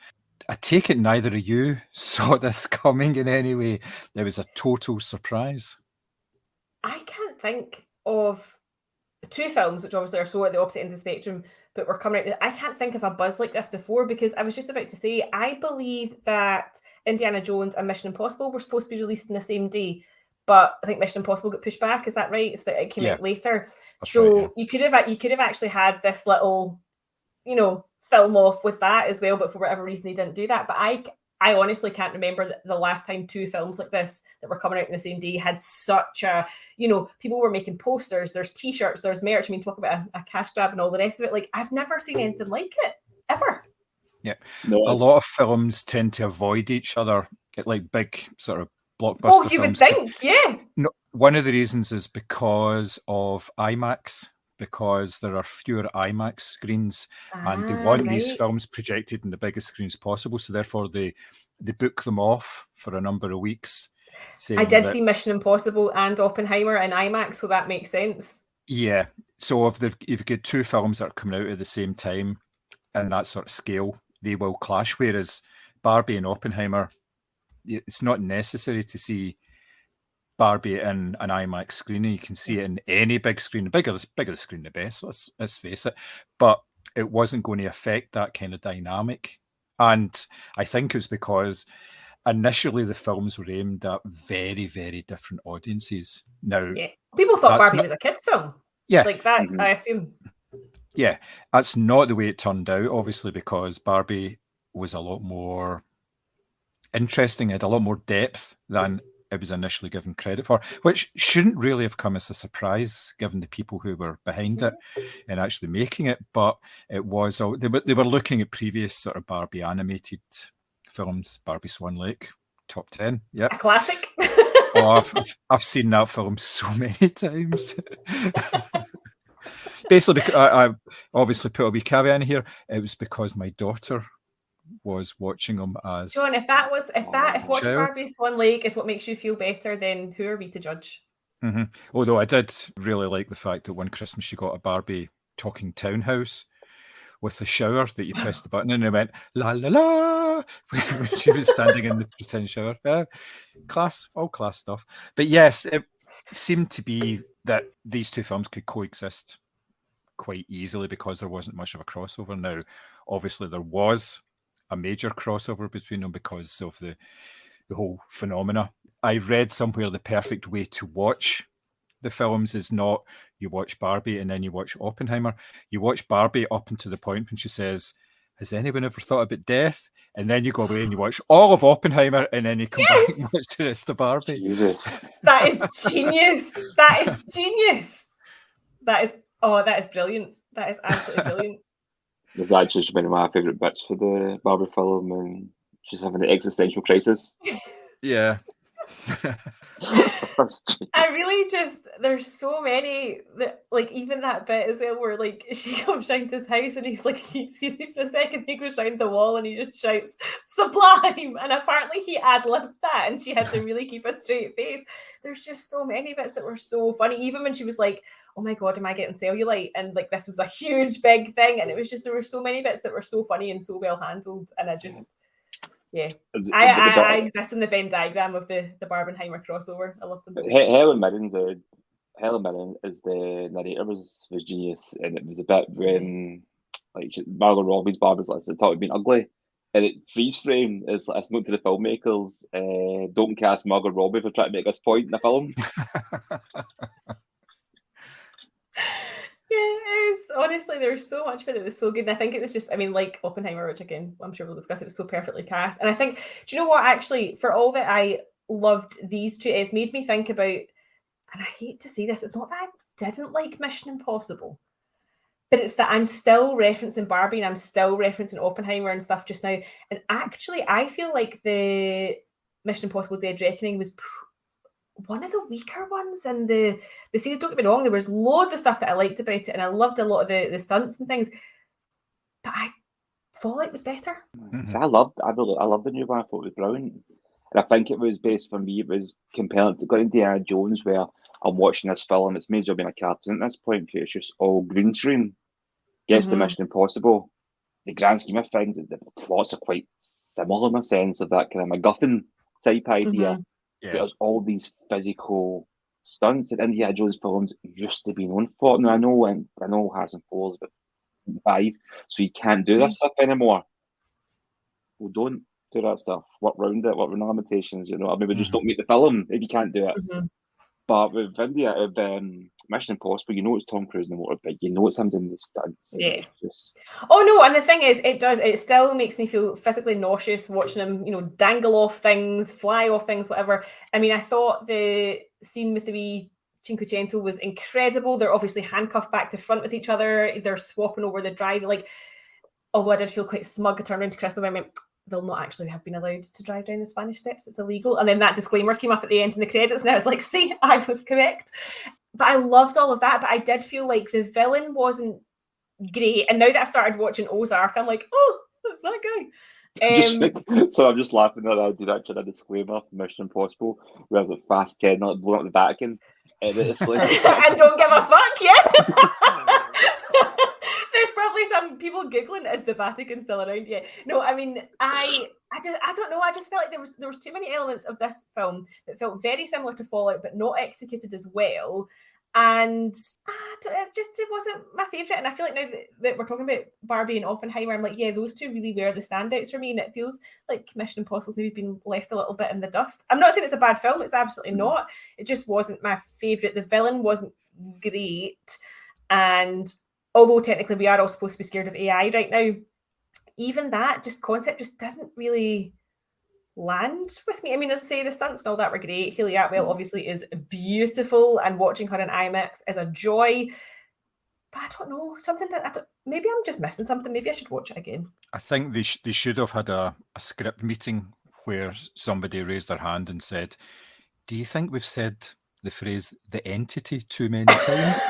I take it neither of you saw this coming in any way. It was a total surprise. I can't think of two films, which obviously are so at the opposite end of the spectrum, but we're coming out. I can't think of a buzz like this before, because I was just about to say, I believe that Indiana Jones and Mission Impossible were supposed to be released on the same day, but I think Mission Impossible got pushed back. Is that right? It's that it came out later. So right, you could have actually had this little, film off with that as well, but for whatever reason they didn't do that. But I honestly can't remember the last time two films like this that were coming out in the same day had such a, people were making posters, there's t-shirts, there's merch. I mean, talk about a cash grab and all the rest of it. Like, I've never seen anything like it, ever. Yeah. No, a lot of films tend to avoid each other at like big sort of blockbuster films. You would think, yeah. No, one of the reasons is because of IMAX, because there are fewer IMAX screens, and they want these films projected in the biggest screens possible. So therefore, they book them off for a number of weeks. I did see Mission Impossible and Oppenheimer in IMAX, so that makes sense. Yeah. So if you've got two films that are coming out at the same time in that sort of scale, they will clash. Whereas Barbie and Oppenheimer, it's not necessary to see Barbie in an IMAX screening. You can see it in any big screen. The bigger the screen, the best. Let's face it. But it wasn't going to affect that kind of dynamic. And I think it's because initially the films were aimed at very, very different audiences. Now, people thought Barbie was a kids' film. Yeah, like that. I assume. Yeah, that's not the way it turned out. Obviously, because Barbie was a lot more interesting, had a lot more depth than it was initially given credit for, which shouldn't really have come as a surprise given the people who were behind it and actually making it. But it was, they were looking at previous sort of Barbie animated films. Barbie Swan Lake, top 10. Yeah, a classic. I've seen that film so many times. Basically, I obviously put a wee caveat in here. It was because my daughter was watching them as John. If watching Barbie Swan Lake is what makes you feel better, then who are we to judge? Mm-hmm. Although I did really like the fact that one Christmas she got a Barbie talking townhouse with the shower that you pressed the button and it went la la la when she was standing in the pretend shower. All class stuff. But yes, it seemed to be that these two films could coexist quite easily because there wasn't much of a crossover. Now, obviously, there was a major crossover between them because of the whole phenomena. I read somewhere the perfect way to watch the films is not you watch Barbie and then you watch Oppenheimer. You watch Barbie up until the point when she says, "Has anyone ever thought about death?" And then you go away and you watch all of Oppenheimer and then you come back and watch the rest of Barbie. Jesus. That is genius. That is genius. That is brilliant. That is absolutely brilliant. There's actually one of my favourite bits for the Barbie film, and she's having an existential crisis. Yeah. I really there's so many that, like, even that bit as well where like she comes round to his house and he's like, he sees me for a second, he goes round the wall and he just shouts "Sublime," and apparently he ad-libbed that and she had to really keep a straight face. There's just so many bits that were so funny, even when she was like, "Oh my god, am I getting cellulite?" and like this was a huge big thing, and it was just, there were so many bits that were so funny and so well handled, and I just I exist in the Venn diagram of the Barbenheimer crossover. I love them. Helen Mirren is the narrator was genius, and it was a bit when like Margot Robbie's Barbie's like talking about being ugly, and it freeze frame is like a note to the filmmakers: don't cast Margot Robbie for trying to make this point in the film. Yeah, it was, honestly, there was so much of it that was so good. And I think it was just, I mean, like Oppenheimer, which again, I'm sure we'll discuss, it was so perfectly cast. And I think, do you know what, actually, for all that I loved these two, it's made me think about, and I hate to say this, it's not that I didn't like Mission Impossible, but it's that I'm still referencing Barbie and I'm still referencing Oppenheimer and stuff just now. And actually, I feel like the Mission Impossible Dead Reckoning was one of the weaker ones in the series. Don't get me wrong, there was loads of stuff that I liked about it, and I loved a lot of the stunts and things. But I Fallout was better. So I love the new one. I thought it was brilliant, and I think it was based for me. It was compelling. Got Indiana Jones, where I'm watching this film. It's major being a cartoon at this point. It's just all green screen. Yes, the Mission Impossible. The grand scheme of things, the plots are quite similar in a sense of that kind of MacGuffin type idea. Yeah. There's all these physical stunts that Indiana Jones films used to be known for. Now I know Harrison Ford's about 5, so you can't do this stuff anymore. Well, don't do that stuff. Work around it. Work around the limitations. Or maybe just don't make the film if you can't do it. But with Mission Impossible, it's Tom Cruise in the motorbike. It's him doing the stunts. Yeah. Just... Oh no, and the thing is, it still makes me feel physically nauseous watching him, dangle off things, fly off things, whatever. I mean, I thought the scene with the wee Cinquecento was incredible. They're obviously handcuffed back to front with each other. They're swapping over the drive. Although I did feel quite smug, I turned around to Chris and I went, they'll not actually have been allowed to drive down the Spanish Steps. It's illegal. And then that disclaimer came up at the end in the credits, and I was like, see, I was correct. But I loved all of that, but I did feel like the villain wasn't great. And now that I've started watching Ozark, I'm like, oh, that's that guy. So I'm just laughing that I did actually a disclaimer for Mission Impossible, whereas at Fast 10, not blowing up the Vatican. And it's like, and don't give a fuck, yeah. There's probably some people giggling, is the Vatican still around? Yeah. No, I mean, I don't know. I just felt like there was too many elements of this film that felt very similar to Fallout, but not executed as well. And it wasn't my favourite. And I feel like now that we're talking about Barbie and Oppenheimer, I'm like, yeah, those two really were the standouts for me. And it feels like Mission Impossible's maybe been left a little bit in the dust. I'm not saying it's a bad film. It's absolutely not. It just wasn't my favourite. The villain wasn't great. And although technically we are all supposed to be scared of AI right now, even that concept just didn't really land with me. I mean, as I say, the stunts and all that were great. Hayley Atwell obviously is beautiful, and watching her in IMAX is a joy. But I don't know, maybe I'm just missing something. Maybe I should watch it again. I think they should have had a script meeting where somebody raised their hand and said, do you think we've said the phrase "the entity" too many times?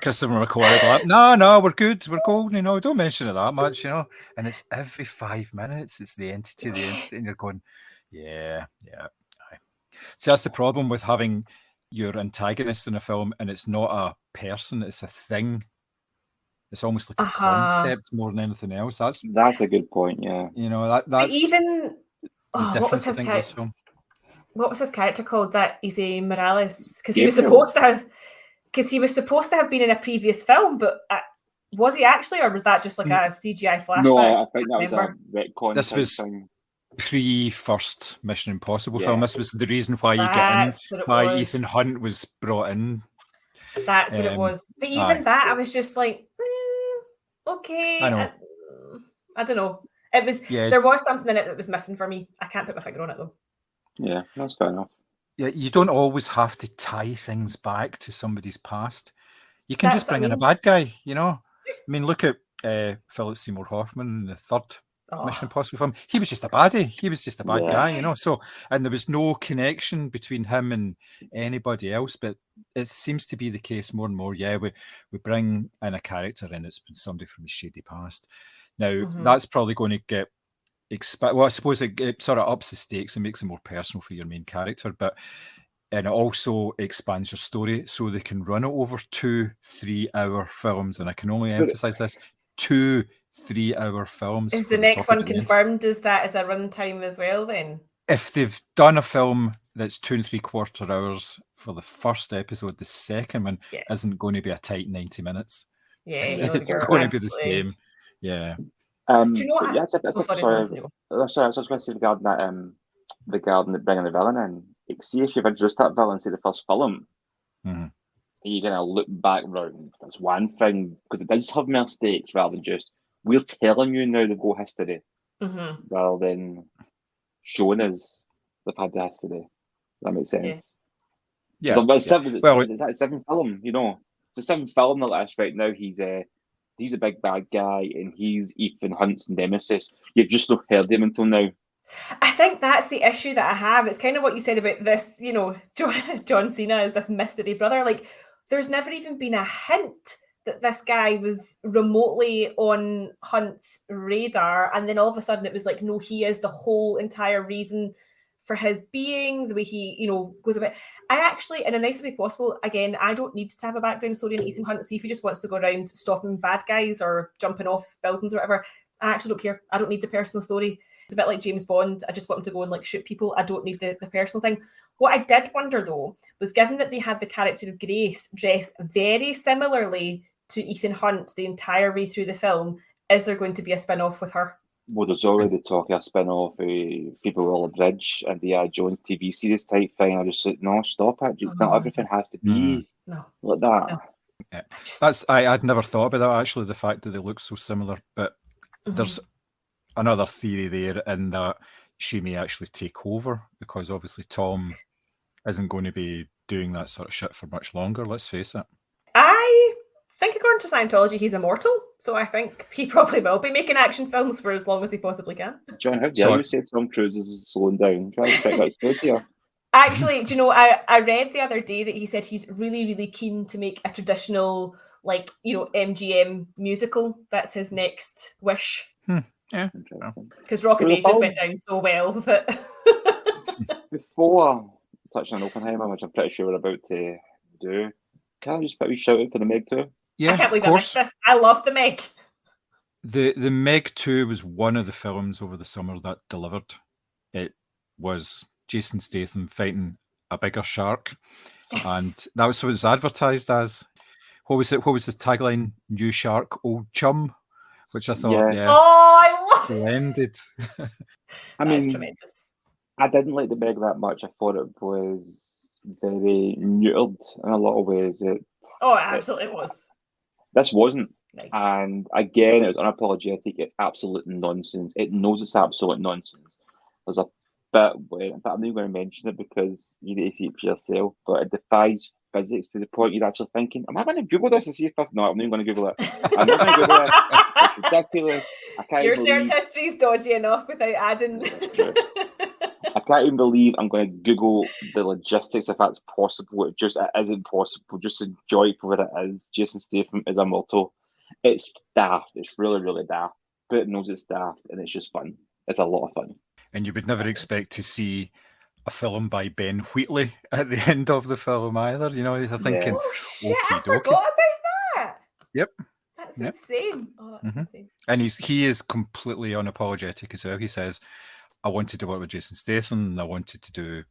Christopher McQuarrie like, no, we're good, we're golden, don't mention it that much, and it's every 5 minutes, it's the entity, and you're going, yeah. See, that's the problem with having your antagonist in a film, and it's not a person, it's a thing. It's almost like a concept more than anything else. That's a good point, yeah. That's even what was his character? What was his character called? That Izzy Morales, because he was supposed to have been in a previous film, but was he actually, or was that just like a CGI flashback? No, I think that was a retcon. This was pre-first Mission Impossible film. This was the reason why you get in, why Ethan Hunt was brought in. That's what it was. But even that, I was just like, okay. I know. I don't know. It was there was something in it that was missing for me. I can't put my finger on it though. Yeah, that's fair enough. Yeah, you don't always have to tie things back to somebody's past. You can just bring in a bad guy, I mean, look at Philip Seymour Hoffman in the third Mission Impossible film. He was just a baddie. He was just a bad guy, So, and there was no connection between him and anybody else. But it seems to be the case more and more. Yeah, we bring in a character and it's been somebody from his shady past. Now, that's probably going to get well, I suppose it sort of ups the stakes and makes it more personal for your main character, and it also expands your story so they can run it over 2-3 hour films. And I can only emphasize this: 2-3 hour films. Is the next one confirmed as that as a runtime as well then? If they've done a film that's 2 3/4 hours for the first episode, the second one isn't going to be a tight 90 minutes. Yeah, it's going to be the same. Yeah. Do you know what? I was just going to say regarding that, regarding bringing the villain in. See, if you've introduced that villain, say the first film, and you're going to look back round. That's one thing, because it does have more stakes rather than just we're telling you now the go history, rather than showing us they've had the history. That makes sense. Yeah. It's that seventh film, It's the seventh film that last right now. He's a big bad guy, and he's Ethan Hunt's nemesis. You've just not heard him until now. I think that's the issue that I have. It's kind of what you said about this, John Cena is this mystery brother. Like, there's never even been a hint that this guy was remotely on Hunt's radar. And then all of a sudden it was like, no, he is the whole entire reason for his being, the way he, goes about. I actually, in a nicest way possible, again, I don't need to have a background story in Ethan Hunt to see if he just wants to go around stopping bad guys or jumping off buildings or whatever. I actually don't care. I don't need the personal story. It's a bit like James Bond. I just want him to go and shoot people. I don't need the personal thing. What I did wonder though was, given that they had the character of Grace dress very similarly to Ethan Hunt the entire way through the film, is there going to be a spin-off with her? Well, there's already talk of a spin-off of People Will Bridge and the Jones TV series type thing. I just said, no, stop it. Not everything has to be like that. No. Yeah. I'd never thought about that, actually, the fact that they look so similar. But there's another theory there in that she may actually take over, because obviously Tom isn't going to be doing that sort of shit for much longer, let's face it. I think, according to Scientology, he's immortal, so I think he probably will be making action films for as long as he possibly can. John, how dare you say Tom Cruise is slowing down? Try to check that here. Actually, do you know, I read the other day that he said he's really, really keen to make a traditional, MGM musical. That's his next wish. Yeah. Because Rock of Ages just went down so well that... Before touching on Oppenheimer, which I'm pretty sure we're about to do, can I just put a wee shout out for the Meg 2? Yeah, I can't believe I missed this. I love the Meg. The Meg 2 was one of the films over the summer that delivered. It was Jason Statham fighting a bigger shark. Yes. And that was what it was advertised as. What was it? What was the tagline? New shark, old chum? Which I thought, oh, I love splendid. I mean, that's tremendous. I didn't like the Meg that much. I thought it was very neutered in a lot of ways. It absolutely was. This wasn't. Nice. And again, it was unapologetic. It's absolute nonsense. It knows it's absolute nonsense. There's a bit where, but I'm not going to mention it because you need to see it for yourself, but it defies physics to the point you're actually thinking, am I going to Google this to see if this? No, I'm not going to Google it. I'm not going to Google it. It's ridiculous. I can't Your believe... search history's dodgy enough without adding... I can't even believe I'm going to Google the logistics if that's possible. It isn't possible. Just enjoy it for what it is. Jason Statham is immortal. It's daft. It's really, really daft. But it knows it's daft, and it's just fun. It's a lot of fun. And you would never expect to see a film by Ben Wheatley at the end of the film either. You're thinking, oh shit, I forgot about that. Yep. That's insane. Oh, that's insane. And he is completely unapologetic as well. He says, I wanted to work with Jason Statham and I wanted to do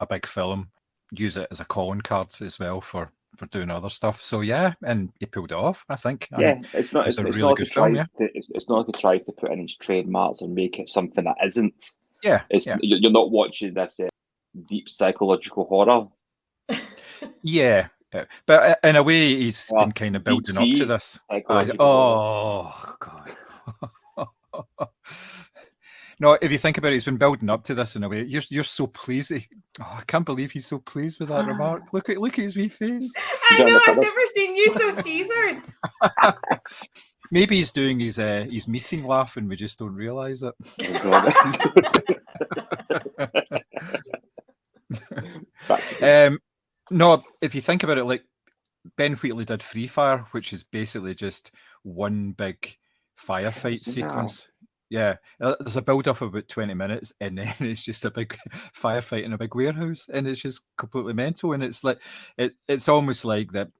a big film, use it as a calling card as well for doing other stuff. So yeah, and he pulled it off, I think. Yeah, it's not a really good film. It's not like he tries to put in his trademarks and make it something that isn't. Yeah, you're not watching this deep psychological horror. Yeah, but in a way, he's been kind of building up to this. Oh God. No, if you think about it, he's been building up to this in a way. You're so pleased. I can't believe he's so pleased with that remark. Look at his wee face. I know, I've never seen you so cheesered. Maybe he's doing his meeting laugh and we just don't realise it. No, if you think about it, like Ben Wheatley did Free Fire, which is basically just one big firefight sequence. Yeah, there's a build-up of about 20 minutes, and then it's just a big firefight in a big warehouse, and it's just completely mental. And it's like it's almost like that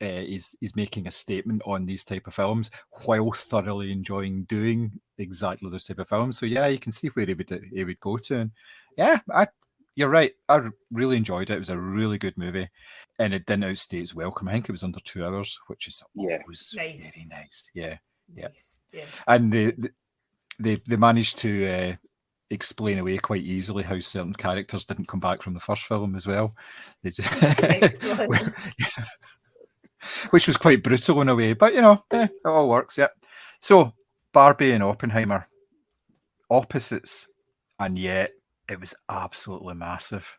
he's making a statement on these type of films while thoroughly enjoying doing exactly those type of films. So yeah, you can see where he would go to. And yeah, you're right. I really enjoyed it. It was a really good movie, and it didn't outstay its welcome. I think it was under 2 hours, which is always very nice. Yeah. Nice. Yeah. And they managed to explain away quite easily how certain characters didn't come back from the first film as well. They just which was quite brutal in a way, but it all works. Yeah. So Barbie and Oppenheimer, opposites, and yet it was absolutely massive.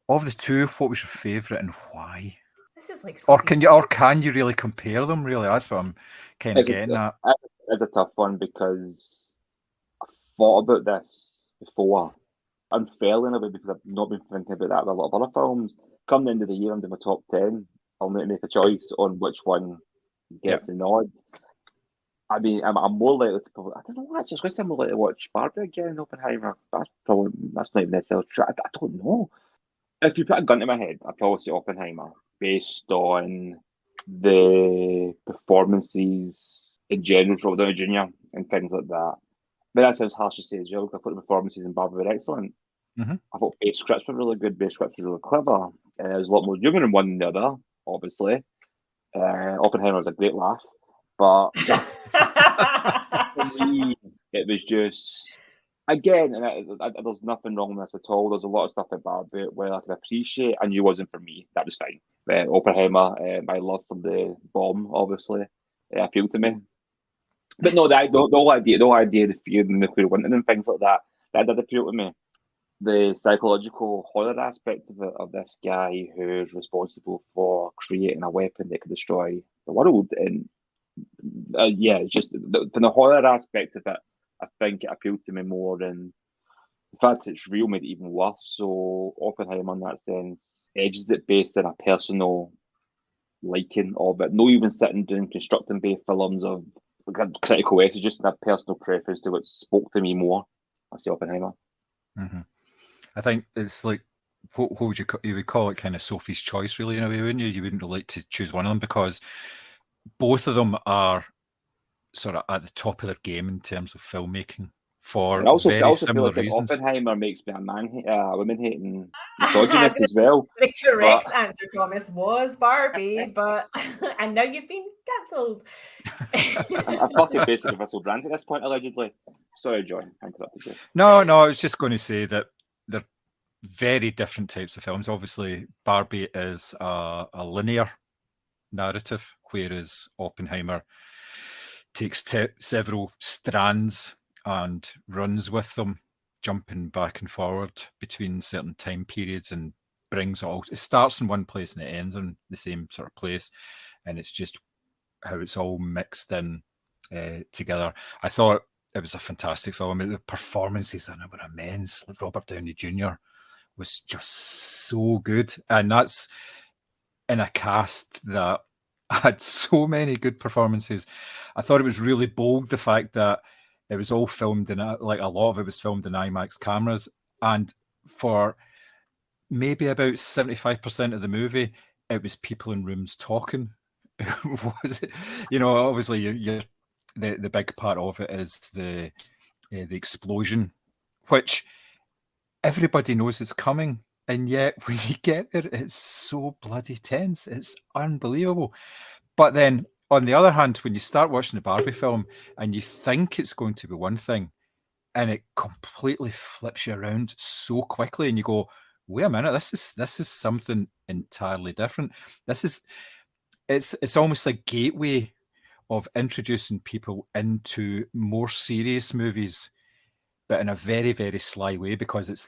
Of the two, what was your favourite and why? This is like, or can you really compare them? Really, that's what I'm kind of getting at. It's a tough one because I thought about this before. I'm failing a bit because I've not been thinking about that with a lot of other films. Come the end of the year, I'm doing my top 10. I'll make a choice on which one gets the nod. I mean, I'm more likely to probably, I don't know, actually, I was going to say I'm more likely to watch Barbie again, Oppenheimer. That's not even necessarily true. I don't know. If you put a gun to my head, I'd probably say Oppenheimer, based on the performances in general, Robert Downey Jr. and things like that. But that sounds harsh to say as well, because I thought the performances in Barbie were excellent. Mm-hmm. I thought base scripts were really good, base scripts were really clever. There's a lot more humour in one than the other, obviously. Oppenheimer was a great laugh, but for me, it was just, again, and there's nothing wrong with this at all. There's a lot of stuff about Barbie where I can appreciate. I knew it wasn't for me. That was fine. Oppenheimer, my love for the bomb, obviously, appealed to me. But no, the whole idea, the fear of the nuclear winter and things like that, that did appeal to me. The psychological horror aspect of it, of this guy who's responsible for creating a weapon that could destroy the world, and it's just the horror aspect of it. I think it appealed to me more, and the fact it's real made it even worse. So Oppenheimer, in that sense, edges it based on a personal liking of it. No, even sitting doing constructing based films of critical essay, just a personal preference to what spoke to me more. I say Oppenheimer. Mm-hmm. I think it's like, what would you would call it, kind of Sophie's choice, really, in a way, wouldn't you? You wouldn't like to choose one of them because both of them are sort of at the top of their game in terms of filmmaking for very similar reasons. Oppenheimer makes me a women-hating misogynist as well. The correct answer, Thomas, was Barbie, but and now you've been cancelled. I'm fucking basically Russell Brand at this point, allegedly. Sorry, John, I interrupted you. No, I was just going to say that they're very different types of films. Obviously, Barbie is a linear narrative, whereas Oppenheimer takes several strands and runs with them, jumping back and forward between certain time periods, and brings it starts in one place and it ends in the same sort of place, and it's just how it's all mixed in together. I thought it was a fantastic film. The performances in it were immense. Robert Downey Jr. was just so good, and that's in a cast that had so many good performances. I thought it was really bold, the fact that it was all filmed in, like a lot of it was filmed in IMAX cameras, and for maybe about 75% of the movie, it was people in rooms talking. Obviously you're the big part of it is the explosion, which everybody knows is coming, and yet when you get there, it's so bloody tense. It's unbelievable. But then, on the other hand, when you start watching the Barbie film and you think it's going to be one thing, and it completely flips you around so quickly, and you go, "Wait a minute, this is something entirely different." It's almost a gateway of introducing people into more serious movies, but in a very, very sly way, because it's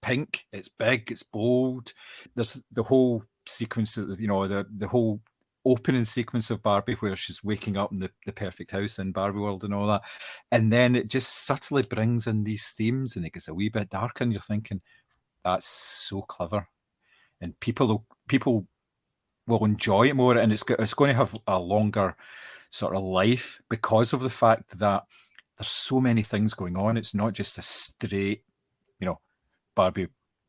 pink, it's big, it's bold. There's the whole sequence of the whole opening sequence of Barbie where she's waking up in the perfect house in Barbie world and all that, and then it just subtly brings in these themes and it gets a wee bit darker, and you're thinking, that's so clever, and people will enjoy it more, and it's going to have a longer sort of life because of the fact that there's so many things going on. It's not just a straight, Barbie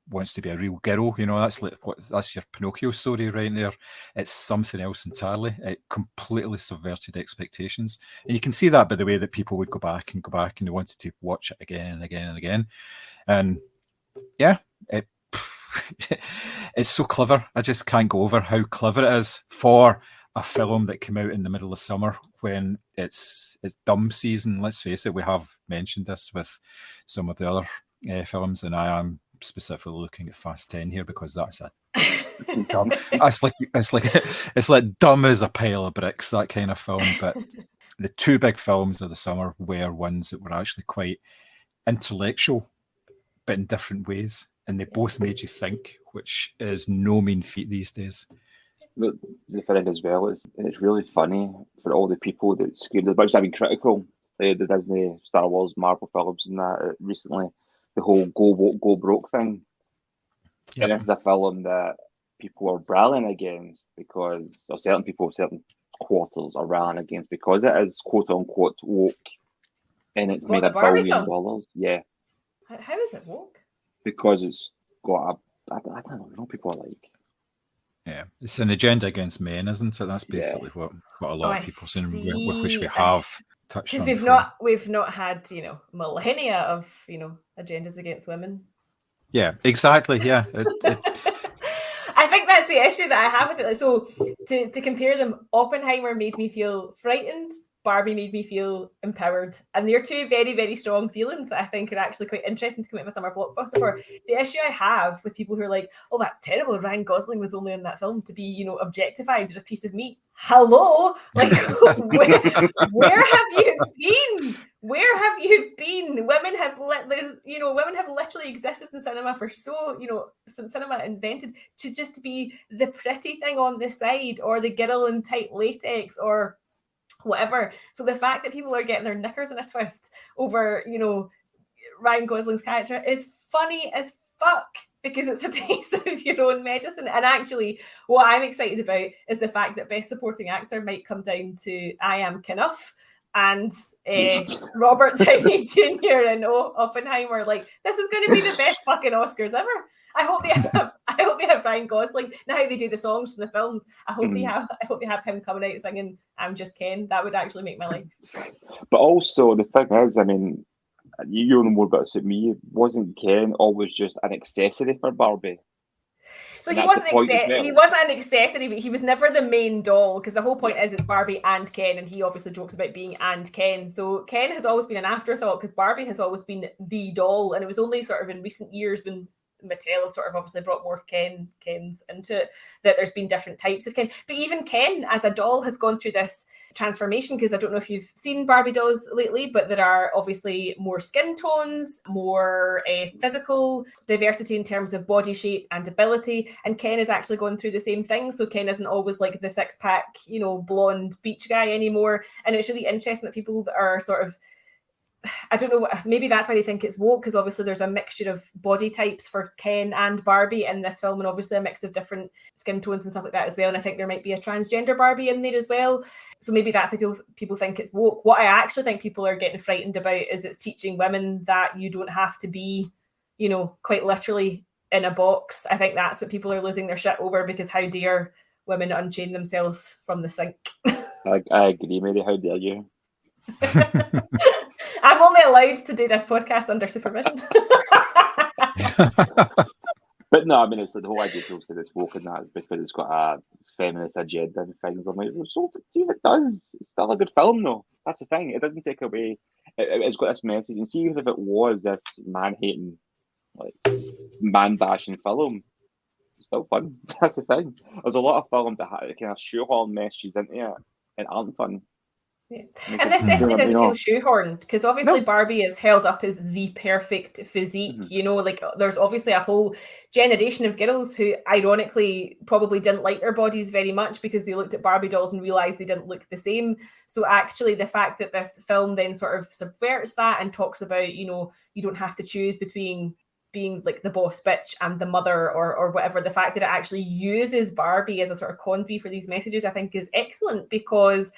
wants to be a real girl, that's your Pinocchio story right there. It's something else entirely. It completely subverted expectations, and you can see that by the way that people would go back and they wanted to watch it again and again and again. And yeah, it's so clever. I just can't go over how clever it is for a film that came out in the middle of summer when it's dumb season. Let's face it, we have mentioned this with some of the other films, and I am specifically looking at Fast 10 here because that's a dumb. It's like dumb as a pile of bricks, that kind of film. But the two big films of the summer were ones that were actually quite intellectual, but in different ways, and they both made you think, which is no mean feat these days. The thing as well is it's really funny for all the people that screamed as much as I've been critical the Disney, Star Wars, Marvel films and that recently, the whole go woke, go broke thing. Yep. And this is a film that people are rallying against because, or certain people, certain quarters are rallying against because it is quote unquote woke, and it's made $1 billion. Yeah. How is it woke? Because it's got I don't know, people are like. Yeah, it's an agenda against men, isn't it? That's basically what a lot of people saying, which we have touched on. Because we've not had millennia of agendas against women. Yeah, exactly. Yeah, I think that's the issue that I have with it. So to compare them, Oppenheimer made me feel frightened. Barbie made me feel empowered. And they're two very, very strong feelings that I think are actually quite interesting to come out of a summer blockbuster for. The issue I have with people who are like, oh, that's terrible, Ryan Gosling was only in that film to be, objectified as a piece of meat. Hello? Like, where have you been? Where have you been? Women have literally existed in cinema for since cinema invented to just be the pretty thing on the side or the girl in tight latex or whatever. So the fact that people are getting their knickers in a twist over, Ryan Gosling's character is funny as fuck because it's a taste of your own medicine. And actually, what I'm excited about is the fact that Best Supporting Actor might come down to I Am Knuff and Robert Downey Jr. and Oppenheimer. Like, this is going to be the best fucking Oscars ever. I hope they have Ryan Gosling. Now how they do the songs from the films, I hope they have him coming out singing "I'm Just Ken." That would actually make my life. But also the thing is, I mean, you know more about it than me. Wasn't Ken always just an accessory for Barbie? So he wasn't an accessory, but he was never the main doll because the whole point is it's Barbie and Ken, and he obviously jokes about being and Ken. So Ken has always been an afterthought because Barbie has always been the doll, and it was only sort of in recent years when Mattel sort of obviously brought more Kens into it, that there's been different types of Ken. But even Ken as a doll has gone through this transformation because I don't know if you've seen Barbie dolls lately, but there are obviously more skin tones, more physical diversity in terms of body shape and ability. And Ken is actually going through the same thing. So Ken isn't always like the six-pack, blonde beach guy anymore. And it's really interesting that people that are sort of, I don't know, maybe that's why they think it's woke, because obviously there's a mixture of body types for Ken and Barbie in this film, and obviously a mix of different skin tones and stuff like that as well. And I think there might be a transgender Barbie in there as well. So maybe that's why people think it's woke. What I actually think people are getting frightened about is it's teaching women that you don't have to be, quite literally in a box. I think that's what people are losing their shit over, because how dare women unchain themselves from the sink. I agree, Mary. How dare you? I'm only allowed to do this podcast under supervision. But no, I mean, it's the whole idea people say it's woke and that is because it's got a feminist agenda and things. I'm like, so see if it does. It's still a good film, though. That's the thing. It doesn't take away. It's got this message. And see if it was this man-hating, like, man-bashing film, it's still fun. That's the thing. There's a lot of films that kind of shoehorn messages into it and aren't fun. Yeah. And this definitely didn't feel shoehorned, because obviously Barbie is held up as the perfect physique. Like there's obviously a whole generation of girls who ironically probably didn't like their bodies very much because they looked at Barbie dolls and realized they didn't look the same. So actually the fact that this film then sort of subverts that and talks about, you don't have to choose between being like the boss bitch and the mother or whatever, the fact that it actually uses Barbie as a sort of conduit for these messages, I think is excellent, because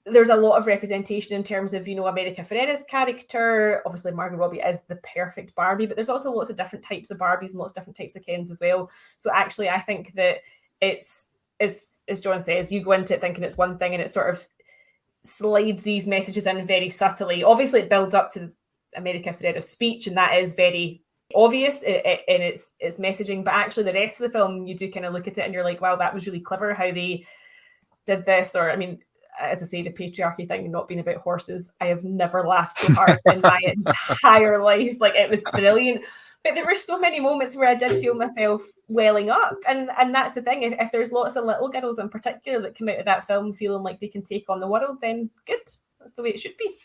there's a lot of representation in terms of, America Ferrera's character. Obviously, Margot Robbie is the perfect Barbie, but there's also lots of different types of Barbies and lots of different types of Kens as well. So actually, I think that it's, as John says, you go into it thinking it's one thing and it sort of slides these messages in very subtly. Obviously, it builds up to America Ferrera's speech, and that is very obvious in its messaging. But actually, the rest of the film, you do kind of look at it and you're like, wow, that was really clever how they did this. Or, I mean, as I say, the patriarchy thing not being about horses, I have never laughed so hard in my entire life. Like, it was brilliant. But there were so many moments where I did feel myself welling up. And that's the thing. If there's lots of little girls in particular that come out of that film feeling like they can take on the world, then good. That's the way it should be.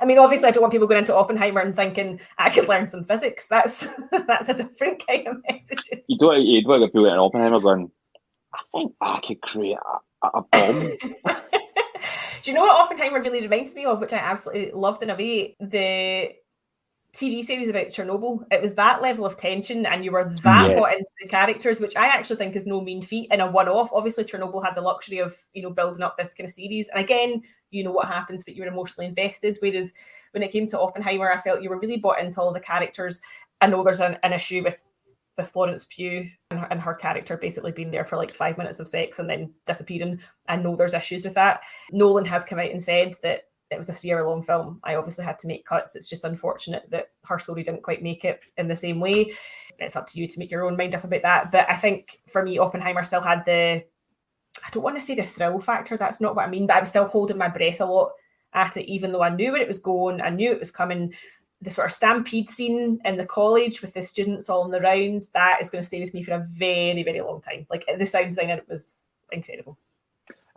I mean, obviously, I don't want people going into Oppenheimer and thinking I could learn some physics. That's a different kind of message. You don't get people in Oppenheimer going, I think I could create a bomb. Do you know what Oppenheimer really reminds me of, which I absolutely loved in a way? The TV series about Chernobyl. It was that level of tension, and you were that Yes. bought into the characters, which I actually think is no mean feat in a one-off. Obviously, Chernobyl had the luxury of, building up this kind of series, and again, you know what happens, but you were emotionally invested. Whereas when it came to Oppenheimer, I felt you were really bought into all the characters. I know there's an issue with Florence Pugh and her character basically being there for like 5 minutes of sex and then disappearing. I know there's issues with that. Nolan has come out and said that it was a 3-hour-long film. I obviously had to make cuts. It's just unfortunate that her story didn't quite make it in the same way. It's up to you to make your own mind up about that. But I think for me, Oppenheimer still had I don't want to say the thrill factor, that's not what I mean, but I was still holding my breath a lot at it, even though I knew where it was going. I knew it was coming. The sort of stampede scene in the college with the students all on the round, that is going to stay with me for a very, very long time. Like, the sound design in it was incredible.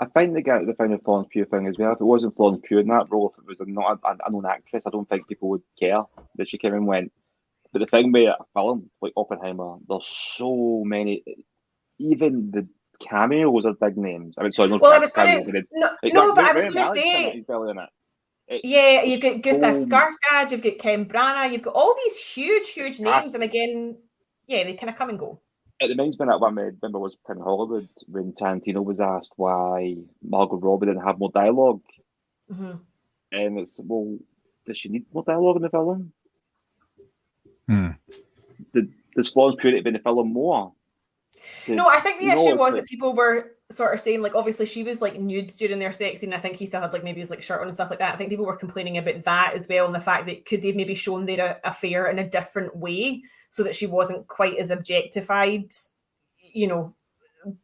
I find the Florence Pugh thing as well. If it wasn't Florence Pugh in that role, if it was not a known actress, I don't think people would care that she came and went. But the thing with a film like Oppenheimer, there's so many, even the cameos are big names. I mean, sorry, well, I was going to but I was going to say, yeah, you've got Gustav Skarsgård, you've got Ken Branagh, you've got all these huge names, and again, yeah, they kind of come and go. It reminds me of what I remember was in Hollywood when Tarantino was asked why Margot Robbie didn't have more dialogue. Mm-hmm. And it's, well, does she need more dialogue in the film? Does Florence Pugh be in the film more? No, I think the issue was that people were sort of saying, like, obviously she was like nude during their sex scene. I think he still had like maybe his like shirt on and stuff like that. I think people were complaining about that as well, and the fact that could they maybe shown their affair in a different way so that she wasn't quite as objectified. You know,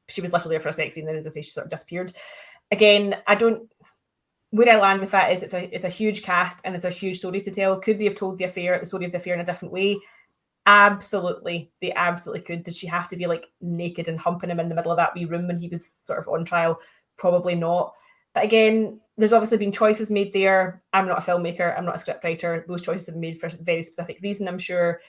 she was literally there for a sex scene, and as I say, she sort of disappeared. Again, where I land with that is it's a huge cast and it's a huge story to tell. Could they have told the story of the affair in a different way? Absolutely, they absolutely could. Did she have to be like naked and humping him in the middle of that wee room when he was sort of on trial? Probably not. But again, there's obviously been choices made there. I'm not a filmmaker, I'm not a scriptwriter. Those choices have been made for a very specific reason, I'm sure.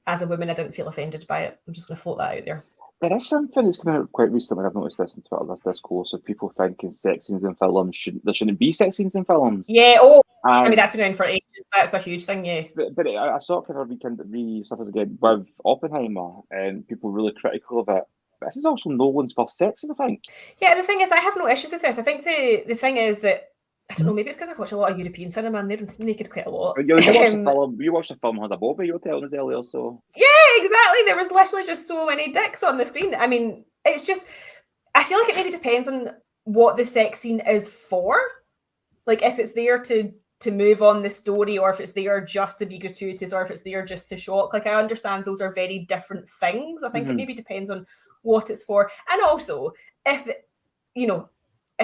As a woman, I didn't feel offended by it. I'm just going to float that out there. There is something that's coming out quite recently. I've noticed this in Twitter, this discourse of people thinking sex scenes in films there shouldn't be sex scenes in films. Yeah, I mean, that's been around for ages. That's a huge thing, yeah. But I saw kind of resurface again with Oppenheimer, and people were really critical of it. But this is also Nolan's first sex scene, I think. Yeah, the thing is, I have no issues with this. I think the thing is that, I don't know, maybe it's because I've watched a lot of European cinema and they're naked quite a lot. You watched the film, has a Bobby, you were telling us earlier, so... Yeah, exactly. There was literally just so many dicks on the screen. I mean, it's just... I feel like it maybe depends on what the sex scene is for. Like, if it's there to move on the story, or if it's there just to be gratuitous, or if it's there just to shock. Like, I understand those are very different things. I think it maybe depends on what it's for. And also, if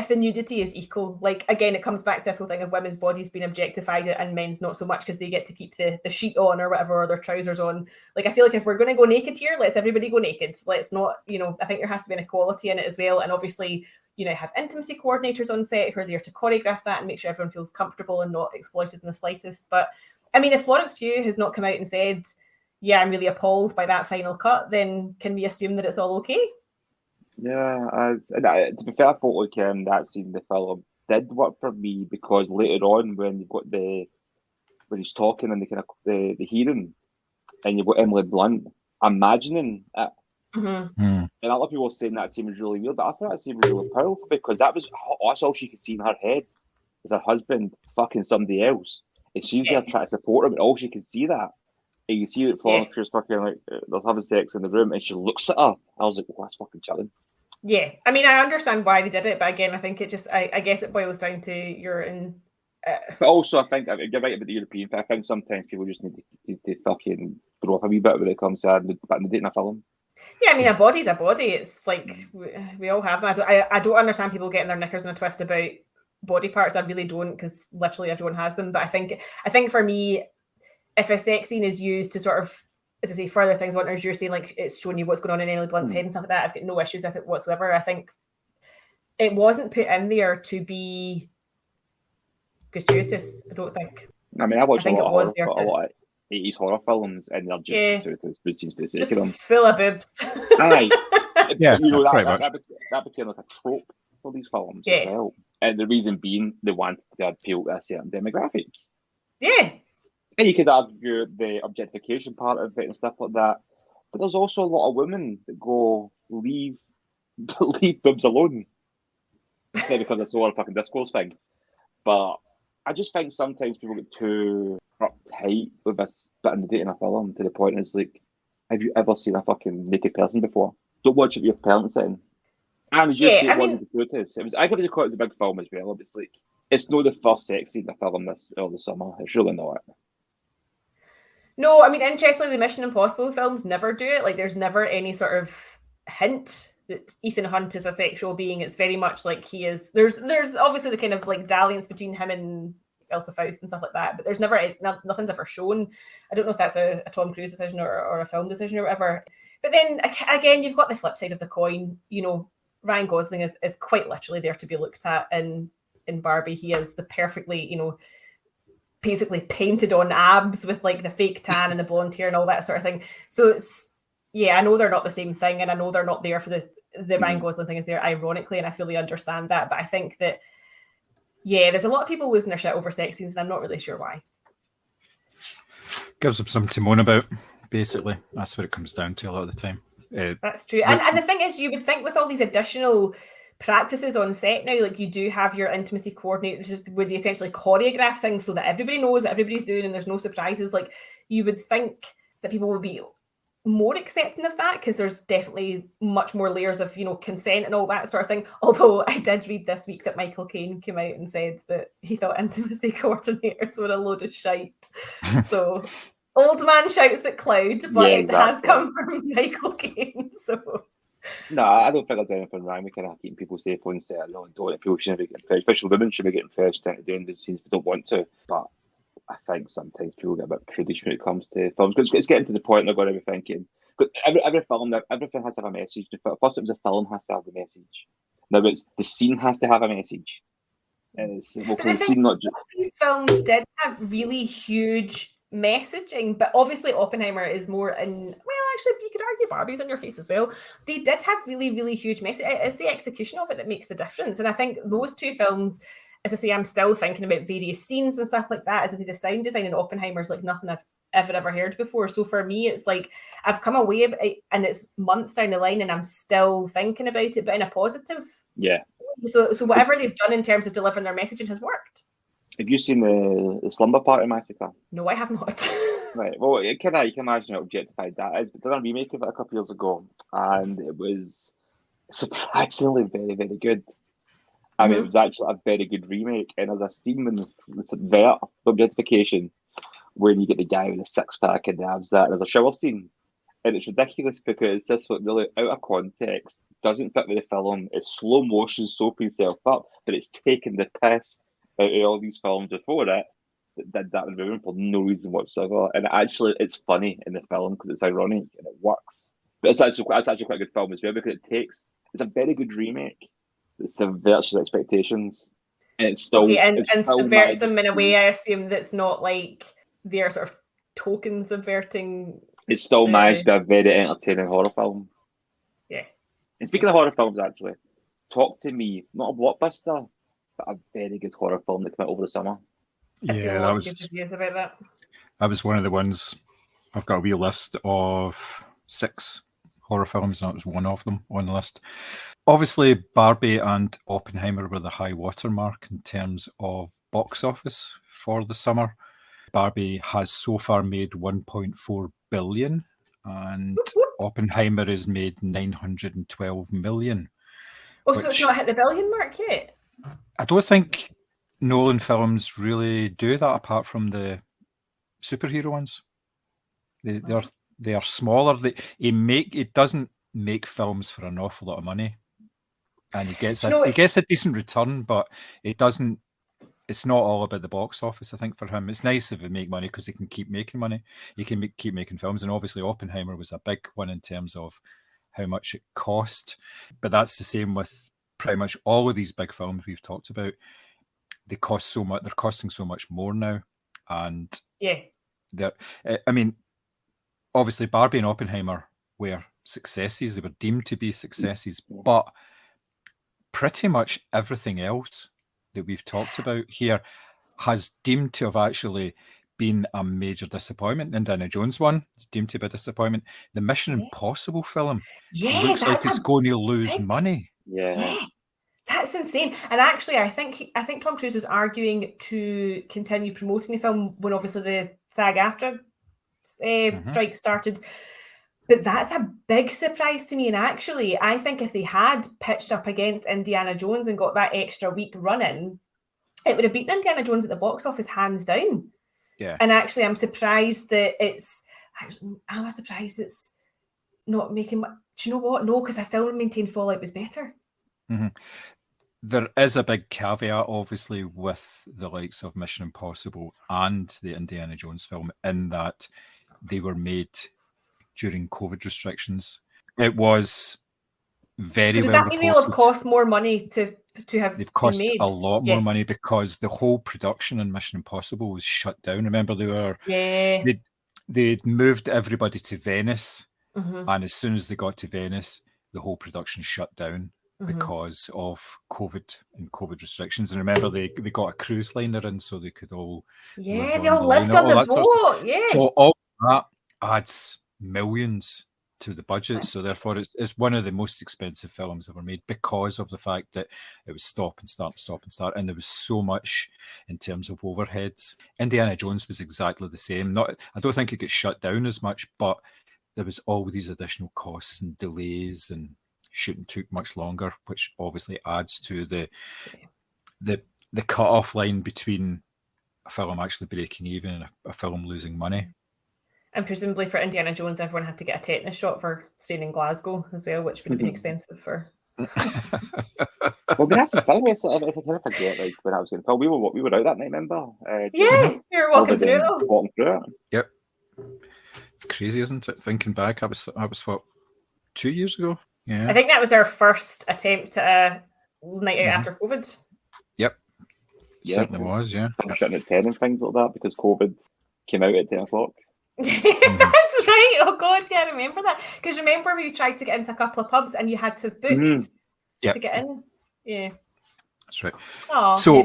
the nudity is equal, like, again, it comes back to this whole thing of women's bodies being objectified and men's not so much because they get to keep the sheet on or whatever, or their trousers on. Like, I feel like if we're going to go naked here, let's everybody go naked. Let's not, I think there has to be an equality in it as well. And obviously, have intimacy coordinators on set who are there to choreograph that and make sure everyone feels comfortable and not exploited in the slightest. But, I mean, if Florence Pugh has not come out and said, yeah, I'm really appalled by that final cut, then can we assume that it's all okay? Yeah, to be fair, I thought like that scene in the film did work for me, because later on when you've got when he's talking and the kind of the hearing, and you've got Emily Blunt imagining it, and a lot of people were saying that scene was really weird, but I thought that scene was really powerful, because that's all she could see in her head is her husband fucking somebody else, and she's there trying to support him, and all she can see that. And you see that Florence Pugh's fucking like they're having sex in the room, and she looks at her. I was like, "Oh, that's fucking chilling." Yeah, I mean, I understand why they did it, but again, I think it just, I guess it boils down to your in. But also, I think you're right about the European. I think sometimes people just need to fucking grow up a wee bit when it comes to dating a film. Yeah, I mean, a body's a body. It's like we all have that. I don't understand people getting their knickers in a twist about body parts. I really don't, because literally everyone has them. But I think for me, if a sex scene is used to sort of, as I say, further things on, as you're saying, like it's showing you what's going on in Emily Blunt's head and stuff like that, I've got no issues with it whatsoever. I think it wasn't put in there to be gratuitous, I don't think. I mean, I watched a lot of 80s horror films, and they're just gratuitous routines for the sake of them. Full of boobs. Aye. Yeah, that became like a trope for these films as well. And the reason being, they wanted to appeal to a certain demographic. Yeah. And you could argue the objectification part of it and stuff like that. But there's also a lot of women that go, leave boobs alone. Maybe because it's all a fucking discourse thing. But I just think sometimes people get too uptight with this bit of nudity in a film to the point it's like, have you ever seen a fucking naked person before? Don't watch it with your parents in. And as you say, it wasn't gratuitous. I give it quite as a big film as well. It's like, it's not the first sex scene in the film this early summer. It's really not. No, I mean, interestingly, the Mission Impossible films never do it. Like, there's never any sort of hint that Ethan Hunt is a sexual being. It's very much like he is. There's obviously the kind of like dalliance between him and Elsa Faust and stuff like that, but there's never nothing's ever shown. I don't know if that's a Tom Cruise decision or a film decision or whatever. But then again, you've got the flip side of the coin. You know, Ryan Gosling is quite literally there to be looked at in Barbie. He is the perfectly, you know, basically painted on abs with like the fake tan and the blonde hair and all that sort of thing. So it's, yeah, I know they're not the same thing, and I know they're not there for the Ryan Gosling thing is there ironically, and I fully understand that. But I think that, yeah, there's a lot of people losing their shit over sex scenes, and I'm not really sure why. Gives them something to moan about, basically. That's what it comes down to a lot of the time. That's true. And the thing is, you would think with all these additional practices on set now, like you do have your intimacy coordinators where they essentially choreograph things so that everybody knows what everybody's doing and there's no surprises. Like, you would think that people would be more accepting of that because there's definitely much more layers of, you know, consent and all that sort of thing. Although I did read this week that Michael Caine came out and said that he thought intimacy coordinators were a load of shite. So old man shouts at cloud, but yeah, exactly. It has come from Michael Caine. So no, I don't think there's anything wrong with kind of keeping people safe on set. No, don't. People shouldn't be getting fresh. Especially women should be getting fresh into doing the scenes they don't want to. But I think sometimes people get a bit prudish when it comes to films. Because it's getting to the point they're going to be thinking. But every film, everything has to have a message. First, it was a film has to have a message. Now it's the scene has to have a message. These films did have really huge messaging, but obviously Oppenheimer is more in, well, actually you could argue Barbie's in your face as well. They did have really, really huge message. It's the execution of it that makes the difference. And I think those two films, as I say, I'm still thinking about various scenes and stuff like that. As I say, the sound design in Oppenheimer's like nothing I've ever heard before. So for me, it's like I've come away and it's months down the line and I'm still thinking about it, but in a positive. Yeah. So whatever they've done in terms of delivering their messaging has worked. Have you seen the Slumber Party Massacre? No, I have not. Right. Well, you can imagine how objectified that is. But they done a remake of it a couple of years ago, and it was surprisingly very, very good. I mean, it was actually a very good remake. And there's a scene when the objectification, when you get the guy with the six-pack and the abs, there's a shower scene. And it's ridiculous because this one really out of context, doesn't fit with the film. It's slow motion, soaping itself up, but it's taking the piss out of all these films before it that did that in for no reason whatsoever. And actually, it's funny in the film because it's ironic and it works. But it's actually quite a good film as well because it's a very good remake. It subverts your expectations. And it's still... Okay, and subverts them in a way, I assume, that's not like they're sort of token subverting... It's still managed to be a very entertaining horror film. Yeah. And speaking of horror films, actually, talk to me, not a blockbuster, but a very good horror film that came out over the summer. Yeah, that was one of the ones. I've got a wee list of 6 horror films, and that was one of them on the list. Obviously, Barbie and Oppenheimer were the high watermark in terms of box office for the summer. Barbie has so far made 1.4 billion, and Oppenheimer has made 912 million. Oh, so it's not hit the billion mark yet? I don't think Nolan films really do that apart from the superhero ones. They are smaller. He doesn't make films for an awful lot of money, and he gets a decent return, but it doesn't. It's not all about the box office. I think for him, it's nice if he make money because he can keep making money. He can keep making films, and obviously Oppenheimer was a big one in terms of how much it cost. But that's the same with pretty much all of these big films we've talked about. They cost so much. They're costing so much more now, and I mean, obviously Barbie and Oppenheimer were successes. They were deemed to be successes, but pretty much everything else that we've talked about here has deemed to have actually been a major disappointment. Indiana Jones one is deemed to be a disappointment. The Mission Impossible film looks like it's going to lose money. Yeah. That's insane. And actually, I think Tom Cruise was arguing to continue promoting the film when obviously the SAG-AFTRA strike started. But that's a big surprise to me. And actually, I think if they had pitched up against Indiana Jones and got that extra week running, it would have beaten Indiana Jones at the box office hands down. Yeah. And actually, I'm surprised that it's not making. Do you know what? No, because I still maintain Fallout was better. Mm-hmm. There is a big caveat, obviously, with the likes of Mission Impossible and the Indiana Jones film, in that they were made during COVID restrictions. It was very well. So does that mean they'll have cost more money to have? They've cost been made? a lot more money because the whole production in Mission Impossible was shut down. Remember, they'd moved everybody to Venice, and as soon as they got to Venice, the whole production shut down because of COVID and COVID restrictions. And remember, they got a cruise liner in so they could all they all lived on the boat. So all that adds millions to the budget, so therefore it's one of the most expensive films ever made because of the fact that it was stop and start, and there was so much in terms of overheads. Indiana Jones was exactly the same. I don't think it got shut down as much, but there was all these additional costs and delays, and shooting took much longer, which obviously adds to the cut-off line between a film actually breaking even and a film losing money. And presumably for Indiana Jones, everyone had to get a tetanus shot for staying in Glasgow as well, which would have been expensive for. Well, that's the thing. If I kind of forget, like when I was in film, we were out that night. Remember? We were walking through it. Yep. It's crazy, isn't it? Thinking back, I was what, 2 years ago? Yeah. I think that was our first attempt at a night out after COVID. Yep. Certainly was. Yeah. Shutting at 10 and things like that because COVID came out at 10 o'clock. That's right. Oh God, yeah, I remember that. Because remember we tried to get into a couple of pubs and you had to have booked to get in. Yeah, that's right. Oh, so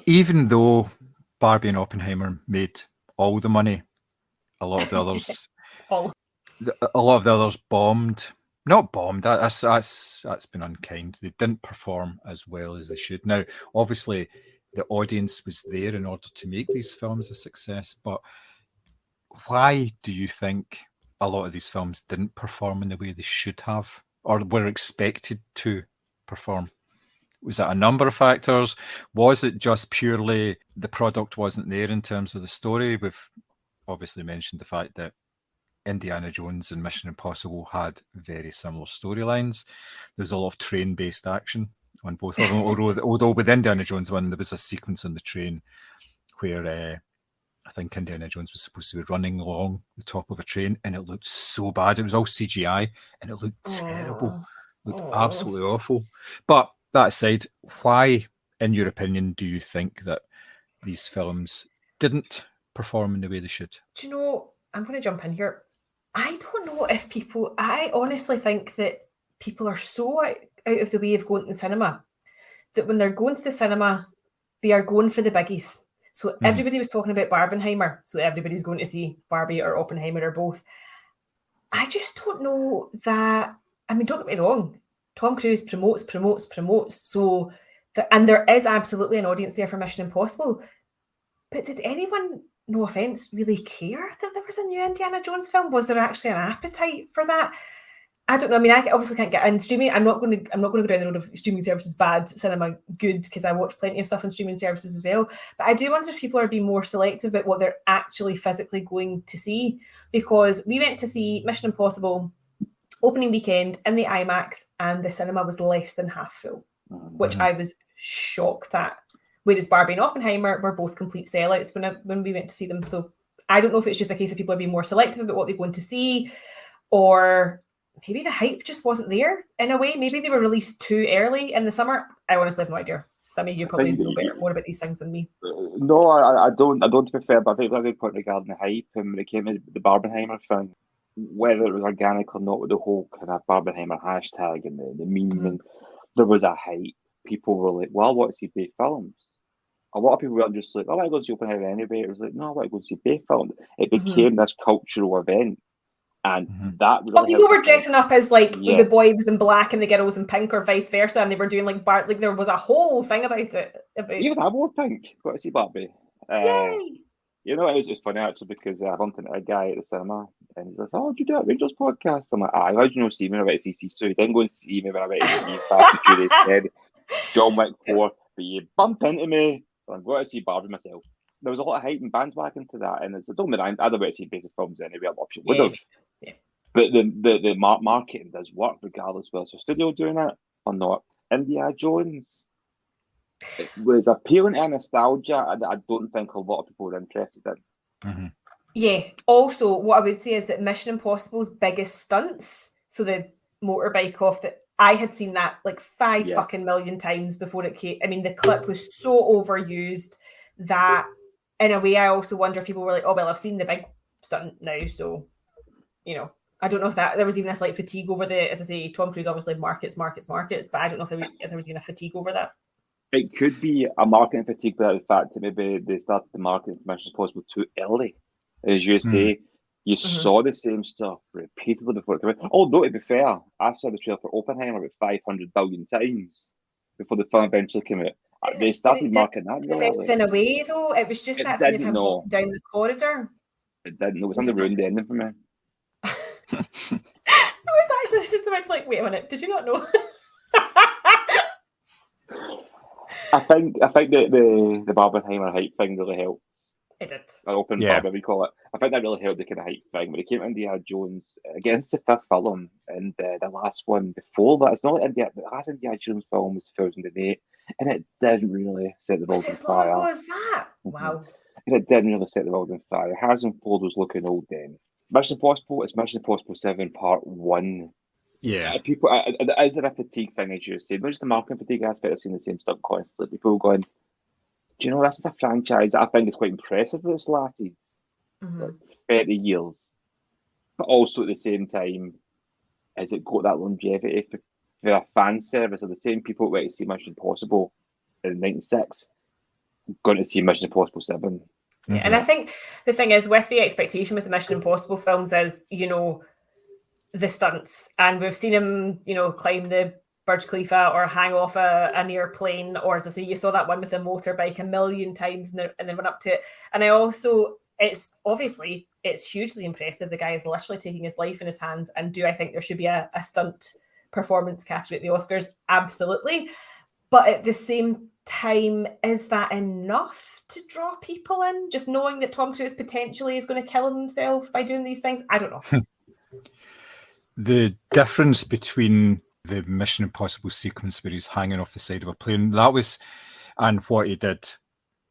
even though Barbie and Oppenheimer made all the money, a lot of the others, a lot of the others bombed. Not bombed. That's been unkind. They didn't perform as well as they should. Now, obviously, the audience was there in order to make these films a success, but why do you think a lot of these films didn't perform in the way they should have or were expected to perform? Was it a number of factors? Was it just purely the product wasn't there in terms of the story? We've obviously mentioned the fact that Indiana Jones and Mission Impossible had very similar storylines. There was a lot of train-based action on both of them, although with Indiana Jones one, there was a sequence on the train where I think Indiana Jones was supposed to be running along the top of a train, and it looked so bad. It was all CGI, and it looked terrible. It looked absolutely awful. But that aside, why, in your opinion, do you think that these films didn't perform in the way they should? Do you know, I'm going to jump in here. I don't know if I honestly think that people are so out of the way of going to the cinema that when they're going to the cinema, they are going for the biggies. So everybody was talking about Barbenheimer. So everybody's going to see Barbie or Oppenheimer or both. I just don't know that. I mean, don't get me wrong. Tom Cruise promotes. So, and there is absolutely an audience there for Mission Impossible. But did anyone, no offense, really care that there was a new Indiana Jones film? Was there actually an appetite for that? I don't know. I mean, I obviously can't get in streaming. I'm not going to go down the road of streaming services bad, cinema good, because I watch plenty of stuff on streaming services as well. But I do wonder if people are being more selective about what they're actually physically going to see. Because we went to see Mission Impossible opening weekend in the IMAX, and the cinema was less than half full, which I was shocked at. Whereas Barbie and Oppenheimer were both complete sellouts when we went to see them. So I don't know if it's just a case of people are being more selective about what they're going to see, or maybe the hype just wasn't there in a way. Maybe they were released too early in the summer. I honestly have no idea. Sammy, you probably know more about these things than me. No, I don't. I don't, to be fair, but I think that's a good point regarding the hype. And when it came to the Barbenheimer thing, whether it was organic or not, with the whole kind of Barbenheimer hashtag and the meme, and there was a hype. people were like, well, I want to see Bay films. A lot of people were just like, oh, I go to see Oppenheimer anyway. It was like, no, I want to go see Bay films. It became this cultural event. And that really Well, people were helped. dressing up as like Yeah. the boy was in black and the girl was in pink, or vice versa, and they were doing like there was a whole thing about it. Even I wore pink. Got to see Barbie. Yay! You know, it was funny actually because I bumped into a guy at the cinema and he's like, "Oh, did you do that Rangers podcast?" I'm like, "Aye, how'd you know see me when I went to see?" So he didn't go and see me when I went to see Fast and Furious 10, John Wick 4, but you bump into me, so I'm going to see Barbie myself. There was a lot of hype and bandwagon to that, and it's don't mind, I'd have went to see basic films anyway. A lot of people would have. Yeah. But the marketing does work regardless whether it's a studio doing it or not. Indiana Jones, it was appealing to nostalgia. I don't think a lot of people were interested in. Yeah. Also, what I would say is that Mission Impossible's biggest stunts, so the motorbike off, that I had seen that like 5 fucking million times before it came. I mean, the clip was so overused that in a way I also wonder if people were like, oh, well, I've seen the big stunt now, so, you know. I don't know if that there was even a slight fatigue over the, as I say, Tom Cruise obviously markets, but I don't know if there was even a fatigue over that. It could be a marketing fatigue, but the fact that maybe they started the marketing Mission Impossible too early. As you say, you saw the same stuff repeatedly before it came out. Although, to be fair, I saw the trailer for Oppenheimer about 500 billion times before the film eventually came out. They started marketing that really early. In a way, though, it was just that scene of him walking down the corridor. It didn't. It was on the ruined ending for me. I was actually just about to like, wait a minute, did you not know? I think the Barbenheimer hype thing really helped. It did. Open Barber, we call it. I think that really helped the kind of hype thing. When it came to Indiana Jones, against the 5th film and the last one before that, it's not like the last Indiana Jones film was 2008, and it didn't really set the world on fire. What was that? Wow. And it didn't really set the world on fire. Harrison Ford was looking old then. Mission Impossible is Mission Impossible 7 Part 1. Yeah. People, is it a fatigue thing, as you said? Not just the marketing fatigue aspect of seeing the same stuff constantly. People going, do you know, this is a franchise that I think is quite impressive that it's lasted like 30 years. But also at the same time, has it got that longevity for a fan service? Are the same people who went to see Mission Impossible in 96 going to see Mission Impossible 7? Yeah, and I think the thing is with the expectation with the Mission Impossible films is, you know, the stunts, and we've seen him, you know, climb the Burj Khalifa or hang off an airplane, or as I say, you saw that one with the motorbike 1 million times and then went up to it. And I also, it's hugely impressive. The guy is literally taking his life in his hands. And do I think there should be a stunt performance category at the Oscars? Absolutely. But at the same time, is that enough to draw people in? Just knowing that Tom Cruise potentially is going to kill himself by doing these things? I don't know. The difference between the Mission Impossible sequence where he's hanging off the side of a plane, that was, and what he did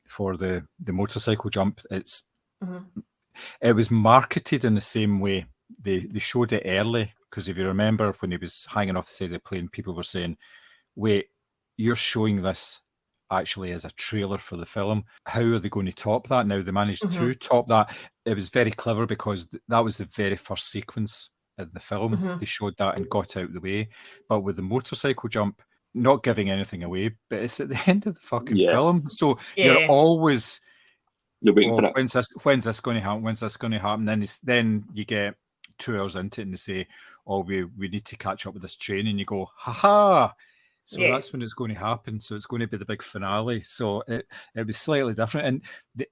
for the motorcycle jump, it was marketed in the same way. They showed it early, because if you remember when he was hanging off the side of the plane, people were saying, wait, you're showing this actually as a trailer for the film. How are they going to top that? Now they managed to top that. It was very clever because that was the very first sequence in the film. They showed that and got out of the way. But with the motorcycle jump, not giving anything away, but it's at the end of the fucking film. So you're always, waiting for it. When's this going to happen? When's this going to happen? Then you get 2 hours into it and they say, oh, we need to catch up with this train. And you go, ha. So that's when it's going to happen. So it's going to be the big finale. So it was slightly different. And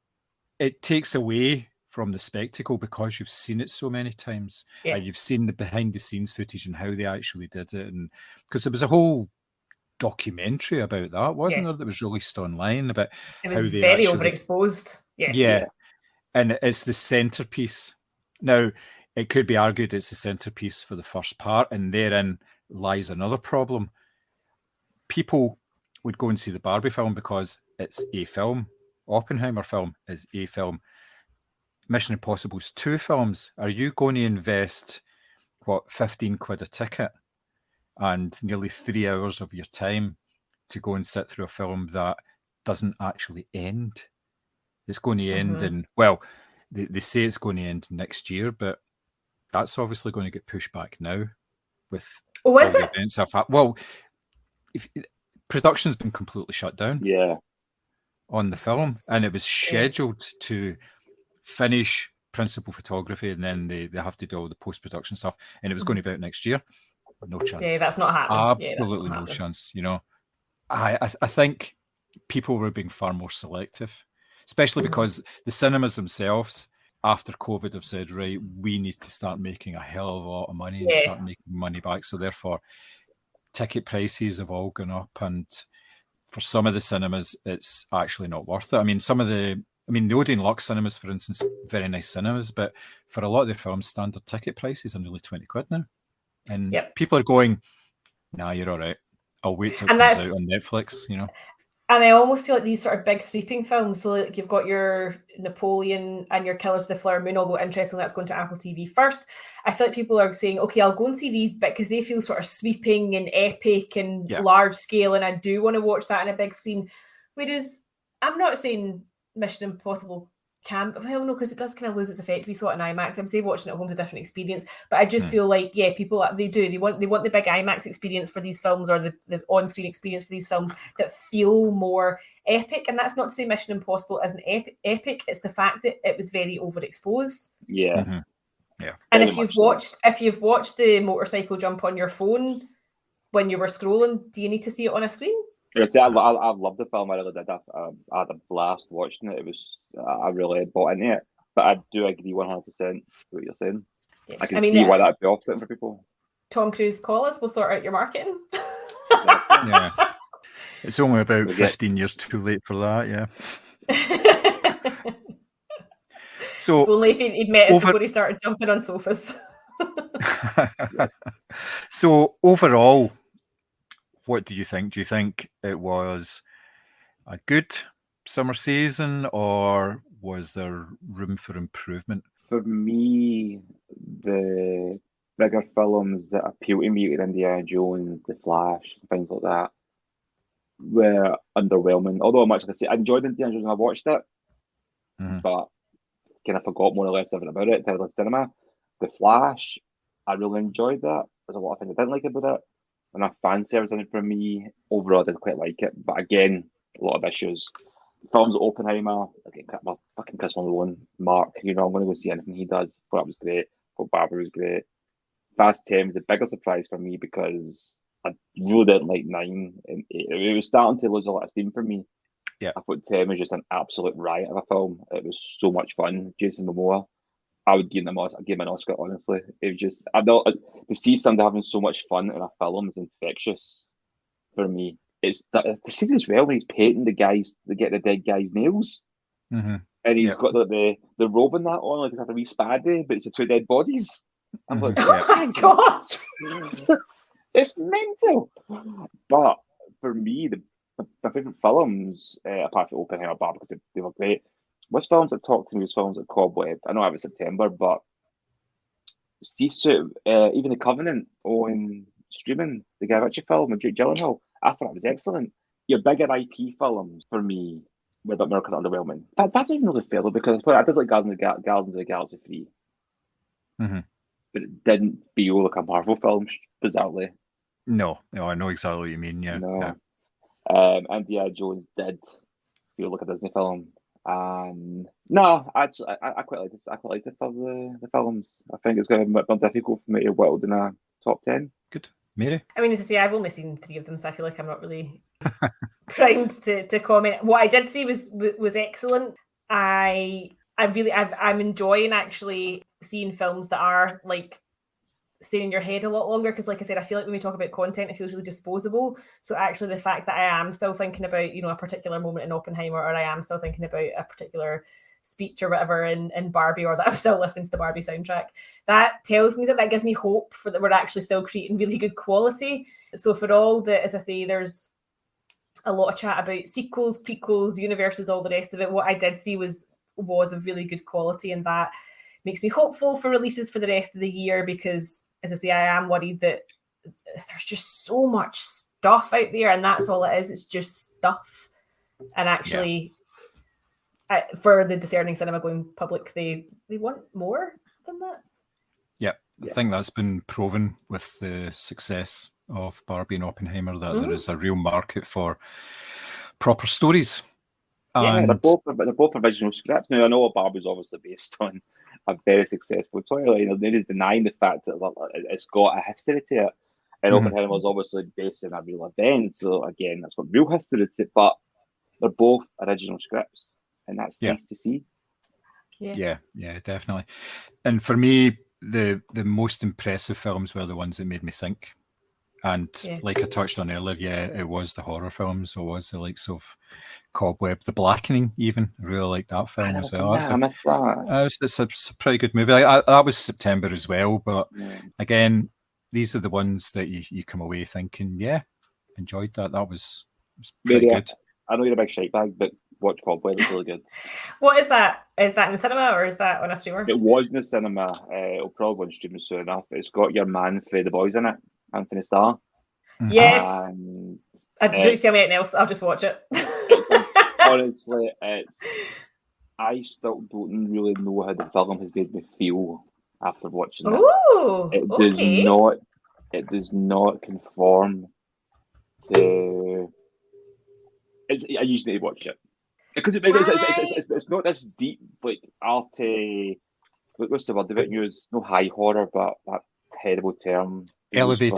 it takes away from the spectacle because you've seen it so many times. You've seen the behind the scenes footage and how they actually did it. And because there was a whole documentary about that, wasn't there, that was released online about it was very overexposed. Yeah. And it's the centerpiece. Now, it could be argued it's the centerpiece for the first part, and therein lies another problem. People would go and see the Barbie film because it's a film. Oppenheimer film is a film. Mission Impossible's 2 films. Are you going to invest, 15 quid a ticket and nearly 3 hours of your time to go and sit through a film that doesn't actually end? It's going to end in, well, they say it's going to end next year, but that's obviously going to get pushed back now with all the events I've had. Well, production's been completely shut down Yeah. on the film, and it was scheduled to finish principal photography, and then they have to do all the post-production stuff, and it was going to be out next year. No chance. Yeah, that's not happening. Absolutely no chance. You know, I think people were being far more selective, especially because the cinemas themselves, after COVID, have said, right, we need to start making a hell of a lot of money and start making money back. So therefore, ticket prices have all gone up, and for some of the cinemas, it's actually not worth it. I mean, the Odeon Lux cinemas, for instance, very nice cinemas, but for a lot of their films, standard ticket prices are nearly 20 quid now. And people are going, nah, you're all right. I'll wait till it comes out on Netflix, you know. And I almost feel like these sort of big sweeping films, so like you've got your Napoleon and your Killers of the Flower Moon, although interestingly that's going to Apple TV first. I feel like people are saying, okay, I'll go and see these because they feel sort of sweeping and epic and large scale, and I do want to watch that on a big screen. Whereas I'm not saying Mission Impossible can, well, no, because it does kind of lose its effect. We saw it in IMAX. I'm saying watching it at home is a different experience, but I just feel like, people, they want the big IMAX experience for these films, or the on-screen experience for these films that feel more epic. And that's not to say Mission Impossible isn't epic. It's the fact that it was very overexposed. Yeah. Mm-hmm. Yeah. And if you've watched the motorcycle jump on your phone when you were scrolling, do you need to see it on a screen? I loved the film. I really did. I had a blast watching it. It was I really bought into it. But I do agree 100% with what you're saying. Yes. I can see why that'd be off-putting for people. Tom Cruise, call us. We'll sort out your marketing. Yeah, it's only about 15 years too late for that. Yeah. So if only he'd met us before he started jumping on sofas. So overall, what do you think? Do you think it was a good summer season, or was there room for improvement? For me, the bigger films that appeal to me, like Indiana Jones, The Flash, things like that, were underwhelming. Although, much like I say, I enjoyed Indiana Jones when I watched it, but kind of forgot more or less everything about it. The cinema, The Flash, I really enjoyed that. There's a lot of things I didn't like about it. Enough fan service in it for me. Overall, I didn't quite like it. But again, a lot of issues. Films like Oppenheimer, my fucking Christopher Nolan, Mark, I'm going to go see anything he does. Thought that was great. Thought Barbara was great. Fast 10 was a bigger surprise for me because I really didn't like 9. And it was starting to lose a lot of steam for me. Yeah. I thought 10 was just an absolute riot of a film. It was so much fun. Jason Momoa, I would give him an Oscar, honestly. It was just, to see somebody having so much fun in a film is infectious for me. It's the scene as well when he's painting the dead guy's nails. Mm-hmm. And he's got the robe and that on, like it's like a wee spade, but it's the 2 dead bodies. I'm like, oh my God! It's mental. But for me, my favourite films, apart from Oppenheimer, because they were great, was films that talked to me, was films like Cobweb. I know it was September, but even The Covenant on streaming, the Guy Ritchie film with Jake Gyllenhaal, I thought it was excellent. Your bigger IP films, for me, were kind of underwhelming. That's not even really fair, though, because I did like Guardians of the Galaxy 3. Mm-hmm. But it didn't feel like a Marvel film, bizarrely. No, I know exactly what you mean, yeah. No. Yeah. Indiana Jones did feel like a Disney film. And no, actually, I quite like this. I quite like the films. I think it's going to be more difficult for me to whittle in a top 10. Good. Mary? I mean, as I say, I've only seen 3 of them, so I feel like I'm not really primed to comment. What I did see was excellent. I'm enjoying actually seeing films that are like staying in your head a lot longer, because like I said, I feel like when we talk about content, it feels really disposable. So actually the fact that I am still thinking about, a particular moment in Oppenheimer, or I am still thinking about a particular speech or whatever in Barbie, or that I'm still listening to the Barbie soundtrack, that tells me that gives me hope for that we're actually still creating really good quality. So for all that, as I say, there's a lot of chat about sequels, prequels, universes, all the rest of it. What I did see was of really good quality, and that makes me hopeful for releases for the rest of the year, because as I say, I am worried that there's just so much stuff out there, and that's all it is. It's just stuff. And actually, for the discerning cinema going public, they want more than that. Yeah, I think that's been proven with the success of Barbie and Oppenheimer, that there is a real market for proper stories. Yeah, And they're both original scripts. Now, I know Barbie's obviously based on a very successful toy line. Nobody's denying the fact that it's got a history to it. And Oppenheimer was obviously based on a real event. So, again, that's got real history to it. But they're both original scripts. And that's nice to see. Yeah, definitely. And for me, the most impressive films were the ones that made me think. And like I touched on earlier, it was the horror films. It was the likes of Cobweb, The Blackening, even. I really like that film as well. I missed that. It's a pretty good movie. That was September as well. But again, these are the ones that you come away thinking, enjoyed that. That was pretty good. I know you're a big shite bag, but watch Cobweb. It's really good. What is that? Is that in the cinema or is that on a streamer? It was in the cinema. It'll probably be streaming soon enough. It's got your man for The Boys in it, Anthony Starr. Yes. Don't tell me anything else. I'll just watch it. Honestly, I still don't really know how the film has made me feel after watching it. Ooh, It does not conform to. I usually need to watch it because it's not this deep, like arty. What's the word of it? Use no high horror, but that terrible term. Elevated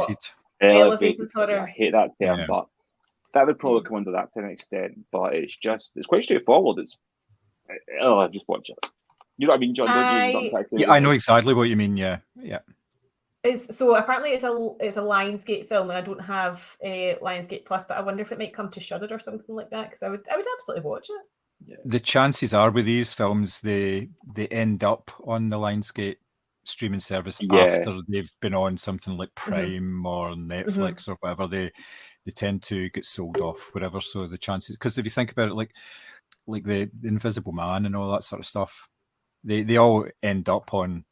horror. I hate that term, but that would probably come under that to an extent. But it's quite straightforward. Just watch it. You know what I mean, John? Don't you? I know exactly what you mean. Yeah. So apparently it's a Lionsgate film, and I don't have a Lionsgate Plus, but I wonder if it might come to Shudder or something like that, because I would absolutely watch it. Yeah. The chances are with these films, they end up on the Lionsgate streaming service after they've been on something like Prime or Netflix or whatever. They tend to get sold off wherever. So the chances, because if you think about it, like the Invisible Man and all that sort of stuff, they all end up on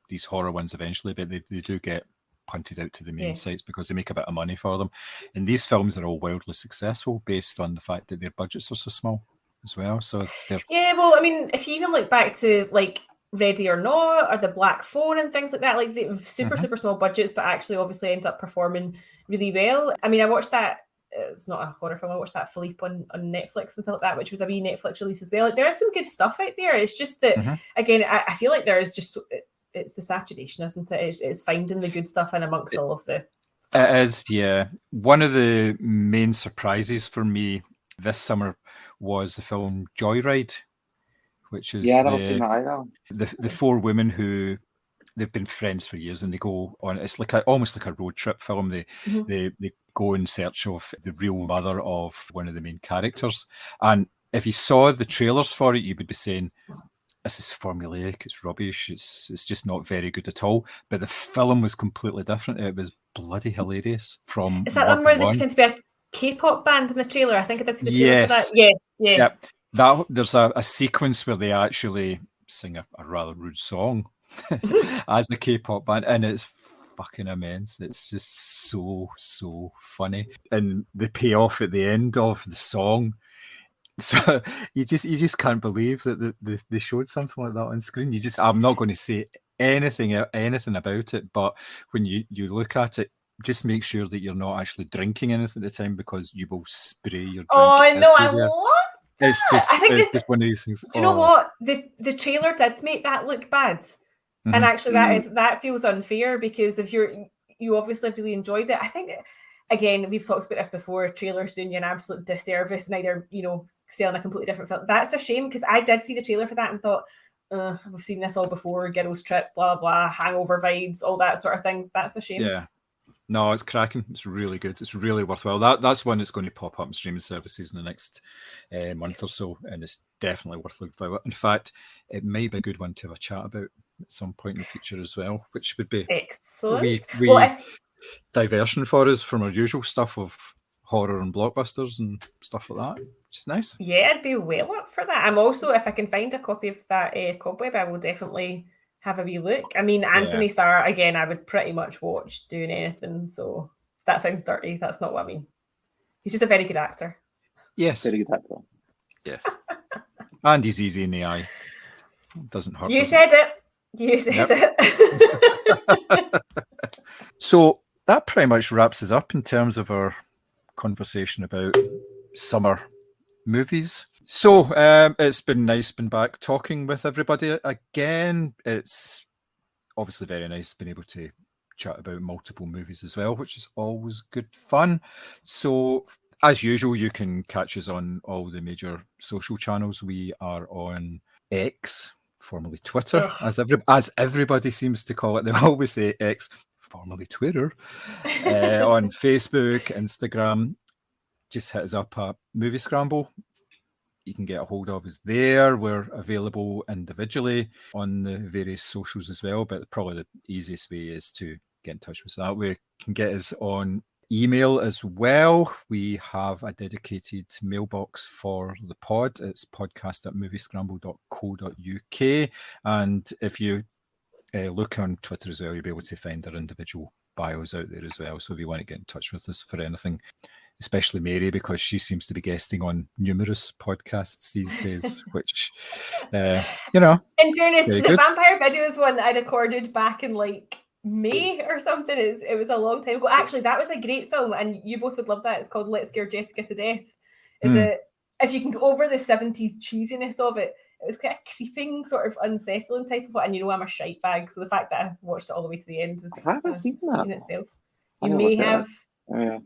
these horror ones eventually, but they do get punted out to the main sites because they make a bit of money for them. And these films are all wildly successful based on the fact that their budgets are so small as well. So well, I mean, if you even look back to like Ready or Not or The Black Phone and things like that, like they have super small budgets, but actually obviously end up performing really well. I mean, I watched that. It's not a horror film. I watched that Philippe on Netflix and stuff like that, which was a wee Netflix release as well. Like, there is some good stuff out there. It's just that again, I feel like there is just. It's the saturation, isn't it? It's finding the good stuff in amongst all of the stuff. It is, yeah. One of the main surprises for me this summer was the film Joyride, which is I've never seen that either. The four women who they've been friends for years, and they go on. It's like almost like a road trip film. They go in search of the real mother of one of the main characters, and if you saw the trailers for it, you would be saying, this is formulaic, it's rubbish, it's just not very good at all. But the film was completely different. It was bloody hilarious from Is that one where they pretend to be a K-pop band in the trailer? I think I did see the trailer for that. Yeah. Yep. There's a sequence where they actually sing a rather rude song as the K-pop band, and it's fucking immense. It's just so funny. And the payoff at the end of the song, so you just can't believe that they showed something like that on screen. I'm not going to say anything about it, but when you look at it, just make sure that you're not actually drinking anything at the time, because you will spray your drink. Oh, I know, I love that. It's just one of these things. Do you know what? The trailer did make that look bad. And actually that feels unfair, because if you obviously really enjoyed it. I think again, we've talked about this before, trailers doing you an absolute disservice and either, selling a completely different film. That's a shame, because I did see the trailer for that and thought, we've seen this all before, girls trip, blah, blah, hangover vibes, all that sort of thing. That's a shame. Yeah. No, it's cracking. It's really good. It's really worthwhile. That's one that's going to pop up in streaming services in the next month or so, and it's definitely worthwhile. In fact, it may be a good one to have a chat about at some point in the future as well, which would be excellent. Diversion for us from our usual stuff of horror and blockbusters and stuff like that. It's nice. Yeah, I'd be well up for that. I'm also, if I can find a copy of that Cobweb, I will definitely have a wee look. I mean, Anthony Starr, again, I would pretty much watch doing anything, so that sounds dirty. That's not what I mean. He's just a very good actor. Yes. Very good actor. Yes. And he's easy in the eye. Doesn't hurt. You said it. So that pretty much wraps us up in terms of our conversation about summer movies. So it's been nice being back talking with everybody again. It's obviously very nice being able to chat about multiple movies as well, which is always good fun. So as usual, you can catch us on all the major social channels. We are on X, formerly Twitter, as everybody seems to call it. They always say X, formerly Twitter, on Facebook, Instagram. Just hit us up at Moviescramble. You can get a hold of us there. We're available individually on the various socials as well, but probably the easiest way is to get in touch with us that way. You can get us on email as well. We have a dedicated mailbox for the pod. It's podcast@moviescramble.co.uk. And if you look on Twitter as well, you'll be able to find our individual bios out there as well. So if you want to get in touch with us for anything, especially Mary, because she seems to be guesting on numerous podcasts these days, which, In fairness, the good. Vampire Videos one I recorded back in like May or something. It was a long time ago. Actually, that was a great film, and you both would love that. It's called Let's Scare Jessica to Death. If you can go over the 70s cheesiness of it, it was quite a creeping, sort of unsettling type of it. And I'm a shite bag, so the fact that I watched it all the way to the end was in itself. You may have. Yeah.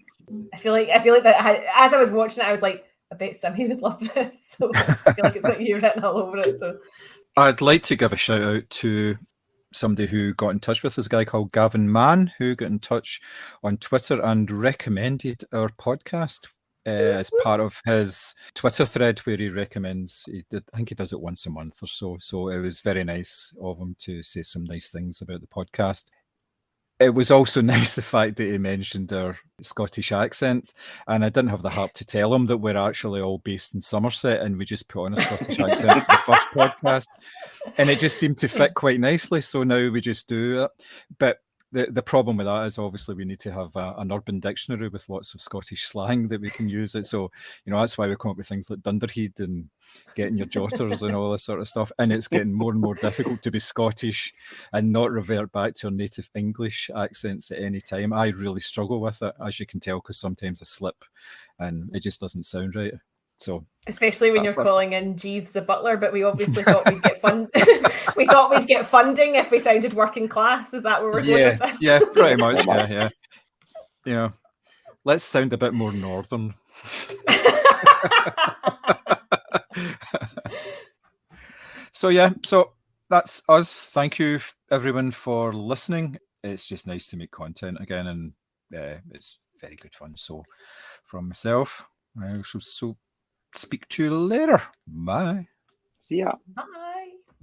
I feel like that as I was watching it, I was like, I bet Simmy would love this. So I feel like it's got you written all over it. So I'd like to give a shout out to somebody who got in touch with us, a guy called Gavin Mann, who got in touch on Twitter and recommended our podcast as part of his Twitter thread where he recommends. I think he does it once a month or so. So it was very nice of him to say some nice things about the podcast. It was also nice the fact that he mentioned our Scottish accents, and I didn't have the heart to tell him that we're actually all based in Somerset and we just put on a Scottish accent for the first podcast, and it just seemed to fit quite nicely. So now we just do it. But the problem with that is obviously we need to have an urban dictionary with lots of Scottish slang that we can use it. So, that's why we come up with things like Dunderhead and getting your jotters and all this sort of stuff. And it's getting more and more difficult to be Scottish and not revert back to our native English accents at any time. I really struggle with it, as you can tell, because sometimes I slip and it just doesn't sound right. So, especially when you're calling in Jeeves the butler, but we obviously thought we'd get we thought we'd get funding if we sounded working class. Is that where we're going with this? Yeah, pretty much. Yeah. Let's sound a bit more northern. So that's us. Thank you everyone for listening. It's just nice to make content again, and it's very good fun. So from myself, I shall speak to you later. Bye. See ya. Bye.